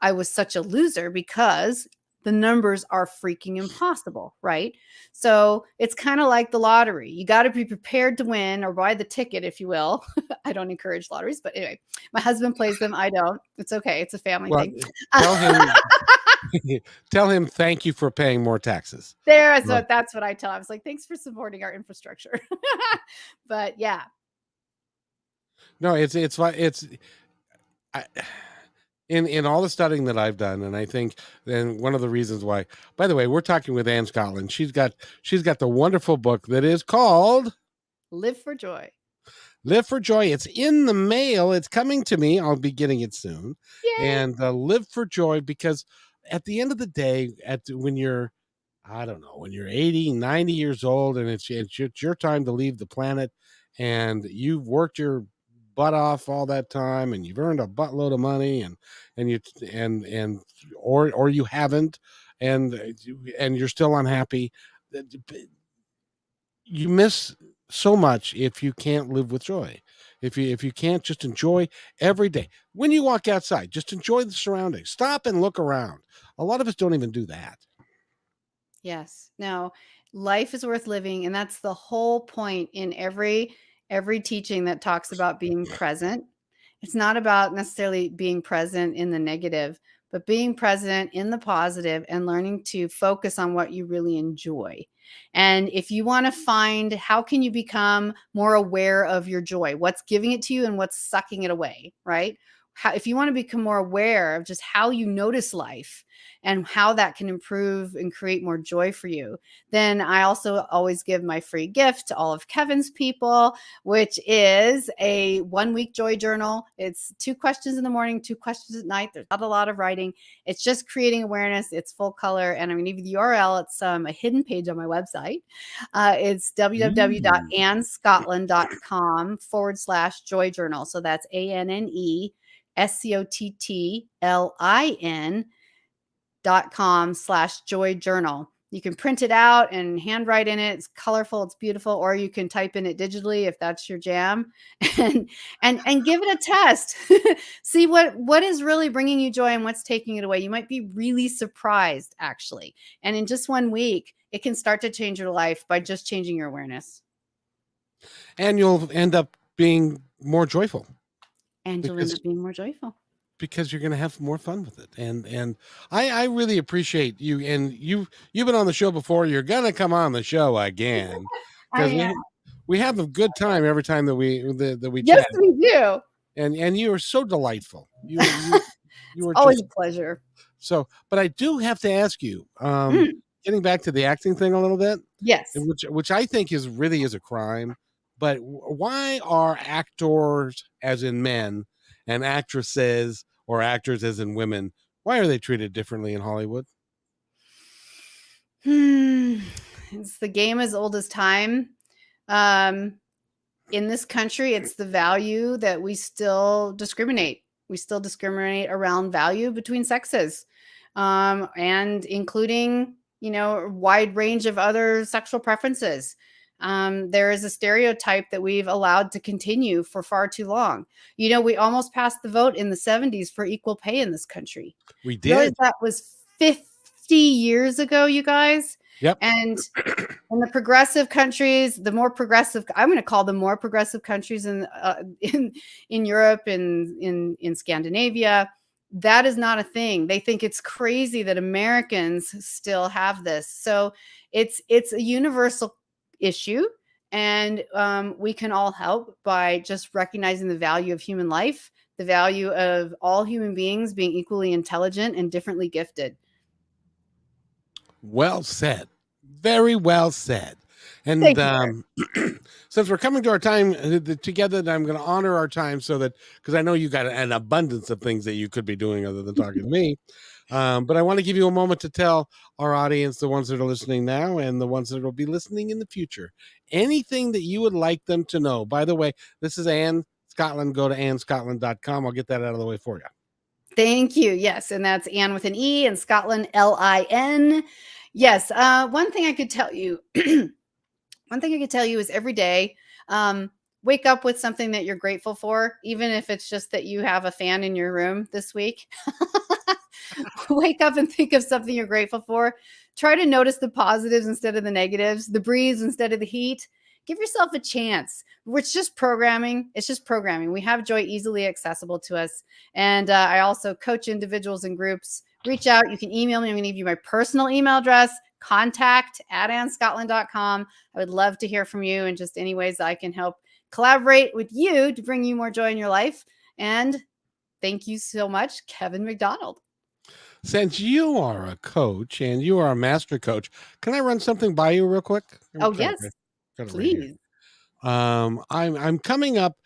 I was such a loser because the numbers are freaking impossible, right? So it's kind of like the lottery. You got to be prepared to win, or buy the ticket, if you will. I don't encourage lotteries, but anyway, my husband plays them. I don't. It's okay. It's a family Well, thing. tell him tell him thank you for paying more taxes. So that's what I tell him. I was like, thanks for supporting our infrastructure. But yeah. No, it's I, in all the studying that I've done, and I think then one of the reasons why, by the way, we're talking with Anne Scottlin. She's got the wonderful book that is called Live for Joy. Live for Joy. It's in the mail. It's coming to me. I'll be getting it soon. Yay. And Live for Joy, because at the end of the day, when you're, I don't know, when you're 80, 90 years old, and it's your time to leave the planet, and you've worked your butt off all that time, and you've earned a buttload of money, and or you haven't, and you're still unhappy, you miss so much if you can't live with joy. If you can't just enjoy every day. When you walk outside, just enjoy the surroundings. Stop and look around. A lot of us don't even do that. Yes. No, life is worth living, and that's the whole point in every teaching that talks about being present. It's not about necessarily being present in the negative, but being present in the positive and learning to focus on what you really enjoy. And if you want to find, how can you become more aware of your joy? What's giving it to you and what's sucking it away, right? If you want to become more aware of just how you notice life and how that can improve and create more joy for you, then I also always give my free gift to all of Kevin's people, which is a 1-week joy journal. It's 2 questions in the morning, 2 questions at night. There's not a lot of writing. It's just creating awareness. It's full color. And I'm going to give you the URL. It's a hidden page on my website. It's www.annescottlin.com/joy journal. So that's ANNESCOTTLIN.com/joy journal. You can print it out and handwrite in it. It's colorful, it's beautiful, or you can type in it digitally if that's your jam, and give it a test. See what is really bringing you joy and what's taking it away. You might be really surprised, actually. And in just 1 week, it can start to change your life by just changing your awareness. And you'll end up being more joyful. And you'll end up being more joyful. Because you're going to have more fun with it. And I really appreciate you. And you've been on the show before. You're going to come on the show again, because we have a good time every time that we yes, chat. we do. And you are so delightful. You were always a pleasure. So, but I do have to ask you, getting back to the acting thing a little bit. Yes. Which I think is a crime. But why are actors, as in men, and actresses or actors as in women, why are they treated differently in Hollywood? It's the game as old as time. In this country, it's the value that we still discriminate. We still discriminate around value between sexes, and including, a wide range of other sexual preferences. There is a stereotype that we've allowed to continue for far too long. We almost passed the vote in the 70s for equal pay in this country. We did. Realize that was 50 years ago, you guys. Yep. And in the progressive countries, the more progressive, I'm going to call them more progressive countries in Europe and in Scandinavia, that is not a thing. They think it's crazy that Americans still have this. So it's a universal issue, and we can all help by just recognizing the value of human life, the value of all human beings being equally intelligent and differently gifted. Well said. Very well said. And Thank you. since we're coming to our time together, I'm going to honor our time so that, because I know you got an abundance of things that you could be doing other than talking to me. But I want to give you a moment to tell our audience, the ones that are listening now and the ones that will be listening in the future, anything that you would like them to know. By the way, this is Anne Scottlin. Go to annescottlin.com. I'll get that out of the way for you. Thank you. Yes. And that's Anne with an E and Scottlin, Lin. Yes. One thing I could tell you, is every day, wake up with something that you're grateful for, even if it's just that you have a fan in your room this week. Wake up and think of something you're grateful for. Try to notice the positives instead of the negatives, the breeze instead of the heat. Give yourself a chance. It's just programming. It's just programming. We have joy easily accessible to us. And I also coach individuals and groups. Reach out. You can email me. I'm going to give you my personal email address, contact@annescottlin.com. I would love to hear from you in just any ways I can help collaborate with you to bring you more joy in your life. And thank you so much, Kevin McDonald. Since you are a coach and you are a master coach, can I run something by you real quick? Oh, yes, please. I'm coming up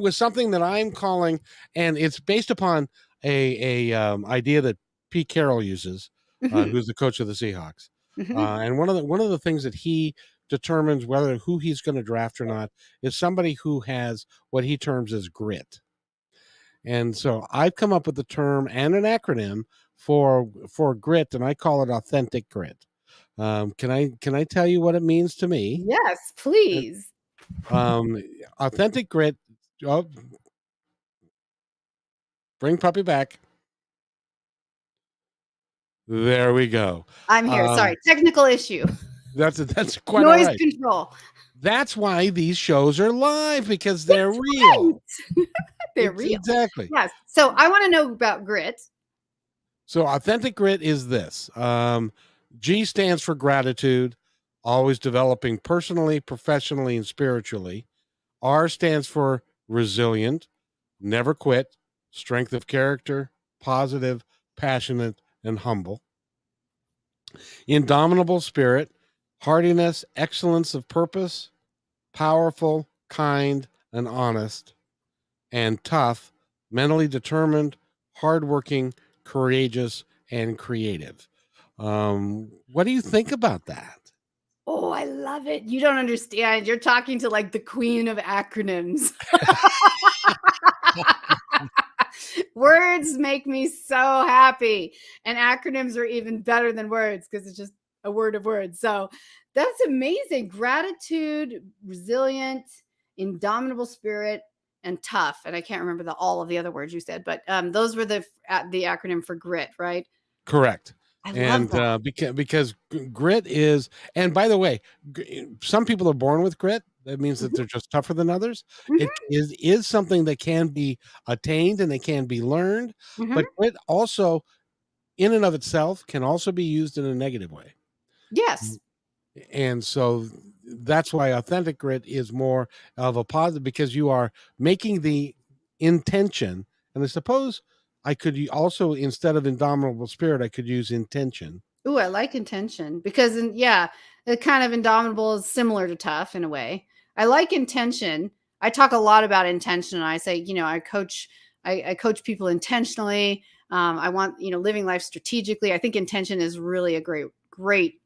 with something that I'm calling, and it's based upon a idea that Pete Carroll uses, who's the coach of the Seahawks. And one of the things that he determines who he's going to draft or not is somebody who has what he terms as grit. And so I've come up with a term and an acronym for grit, and I call it authentic grit. Can I tell you what it means to me? Yes, please. Authentic grit. Oh, bring puppy back. There we go. I'm here. Sorry, technical issue. That's quite Noise all right. control. That's why these shows are live, because they're real. Right. They're real. Exactly. Yes. So I want to know about grit. So authentic grit is this. G stands for gratitude, always developing personally, professionally, and spiritually. R stands for resilient, never quit, strength of character, positive, passionate, and humble. Indomitable spirit, hardiness, excellence of purpose, powerful, kind, and honest. And tough, mentally determined, hardworking, courageous, and creative. What do you think about that? Oh, I love it. You don't understand. You're talking to like the queen of acronyms. Words make me so happy. And acronyms are even better than words because it's just a word of words. So that's amazing. Gratitude, resilient, indomitable spirit, and tough. And I can't remember all of the other words you said, but those were the acronym for grit, right? Correct. I love that. Because grit is, and by the way, some people are born with grit. That means that they're just tougher than others. It is something that can be attained and it can be learned. But grit also, in and of itself, can also be used in a negative way. Yes. And so that's why authentic grit is more of a positive, because you are making the intention. And I suppose I could also, instead of indomitable spirit, I could use intention. Ooh, I like intention because, the kind of indomitable is similar to tough in a way. I like intention. I talk a lot about intention. I say, I coach people intentionally. I want, living life strategically. I think intention is really a great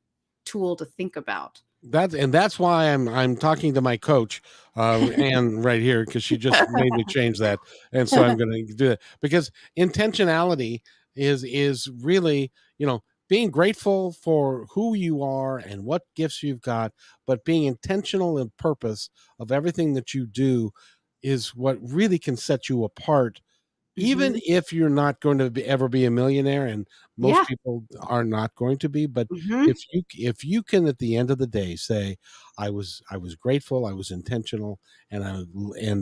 tool to think about. That's why I'm talking to my coach, Anne, right here, because she just made me change that, and so I'm going to do that, because intentionality is really, being grateful for who you are and what gifts you've got, but being intentional in purpose of everything that you do is what really can set you apart even if you're not going to ever be a millionaire, and most Yeah. people are not going to be, but Hmm. if you can at the end of the day say, I was grateful, I was intentional, and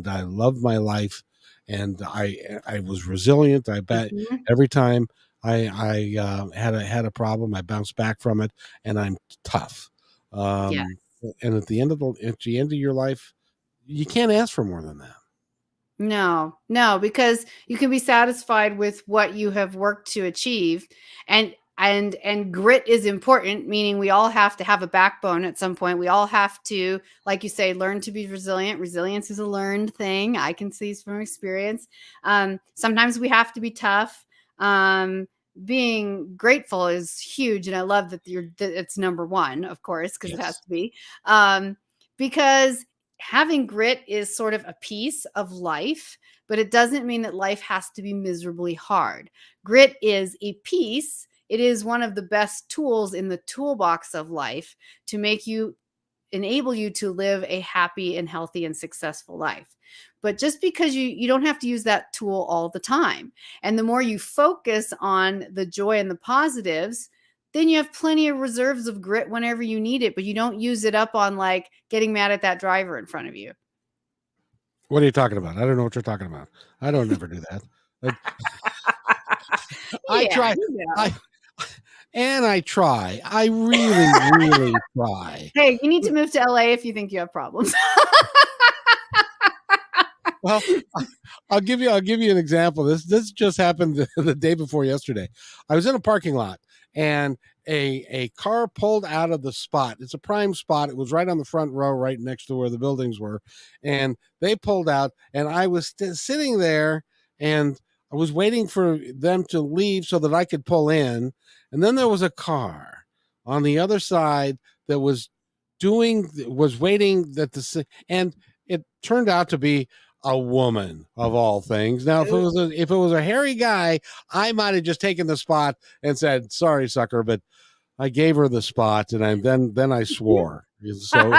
I loved my life, and I was resilient. I bet Hmm. every time I had a problem, I bounced back from it, and I'm tough. Yeah. And at the end of your life, you can't ask for more than that. No, because you can be satisfied with what you have worked to achieve, and grit is important, meaning we all have to have a backbone at some point. We all have to, like you say, learn to be resilient. Resilience is a learned thing. I can see from experience. Sometimes we have to be tough. Um, Being grateful is huge, and I love that it's number one, of course, because it has Yes. to be. Because having grit is sort of a piece of life, but it doesn't mean that life has to be miserably hard. Grit is a piece. It is one of the best tools in the toolbox of life to enable you to live a happy and healthy and successful life. But just because you don't have to use that tool all the time. And the more you focus on the joy and the positives, then you have plenty of reserves of grit whenever you need it, but you don't use it up on like getting mad at that driver in front of you. What are you talking about? I don't know what you're talking about. I don't ever do that. But I Yeah, try. I and I try. I really, really try. Hey, you need to move to LA if you think you have problems. Well, I'll give you an example. This just happened the day before yesterday. I was in a parking lot, and a car pulled out of the spot. It's a prime spot. It was right on the front row, right next to where the buildings were. And they pulled out, and I was sitting there, and I was waiting for them to leave so that I could pull in. And then there was a car on the other side that was waiting and it turned out to be a woman of all things. Now, if it was a hairy guy, I might have just taken the spot and said, "Sorry, sucker," but I gave her the spot, and then I swore. So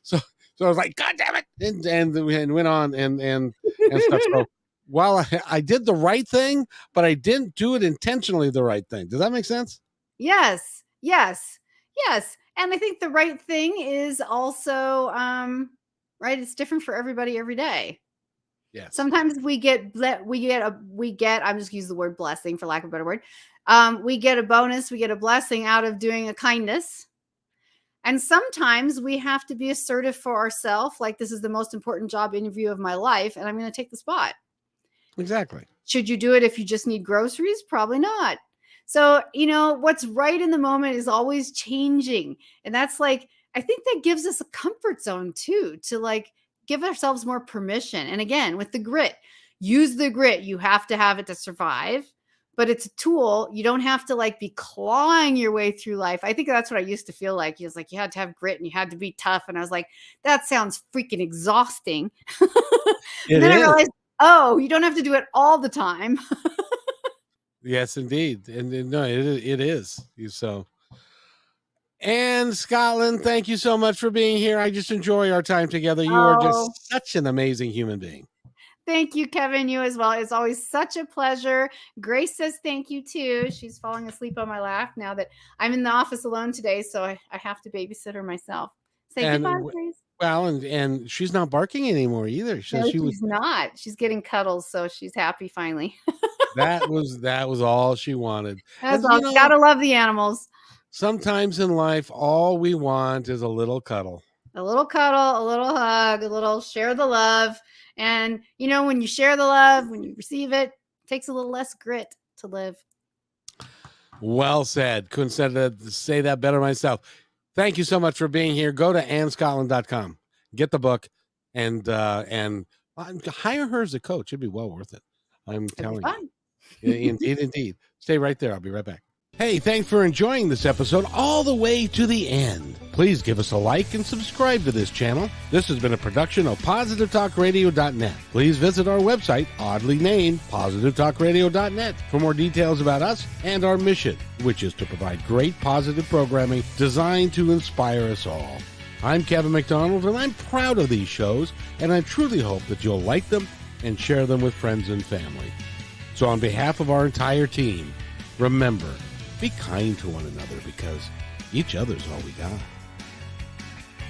so I was like, "God damn it!" and went on and stuff. So while I did the right thing, but I didn't do it intentionally the right thing. Does that make sense? Yes, yes, yes. And I think the right thing is also right. It's different for everybody every day. Yes. Sometimes I'm just use the word blessing for lack of a better word. We get a bonus, we get a blessing out of doing a kindness. And sometimes we have to be assertive for ourselves, like this is the most important job interview of my life, and I'm going to take the spot. Exactly. Should you do it if you just need groceries? Probably not. So, what's right in the moment is always changing. And that's like, I think that gives us a comfort zone too, to like give ourselves more permission. And again, with the grit, use the grit. You have to have it to survive, but it's a tool. You don't have to like be clawing your way through life. I think that's what I used to feel like. It was like you had to have grit and you had to be tough. And I was like, that sounds freaking exhausting. And then I realized, oh, you don't have to do it all the time. Yes, indeed. And no, it is. So, Anne Scottlin, thank you so much for being here. I just enjoy our time together. You are Oh, just such an amazing human being. thank you, Kevin. You as well. It's always such a pleasure. Grace says thank you too. She's falling asleep on my lap now that I'm in the office alone today, so I have to babysit her myself. Say And goodbye, Grace. well, and she's not barking anymore either. So No, she was she's not. She's getting cuddles, so she's happy finally. that was all she wanted. That's And all. Gotta love the animals. sometimes in life, all we want is a little cuddle. A little cuddle, a little hug, a little share the love. And when you share the love, when you receive it, it takes a little less grit to live. Well said. Couldn't say that better myself. Thank you so much for being here. Go to annescottlin.com. Get the book and hire her as a coach. It'd be well worth it. I'm telling you. Indeed. Stay right there. I'll be right back. Hey, thanks for enjoying this episode all the way to the end. Please give us a like and subscribe to this channel. This has been a production of positivetalkradio.net. Please visit our website, oddly named positivetalkradio.net, for more details about us and our mission, which is to provide great positive programming designed to inspire us all. I'm Kevin McDonald, and I'm proud of these shows, and I truly hope that you'll like them and share them with friends and family. So on behalf of our entire team, remember, be kind to one another because each other's all we got.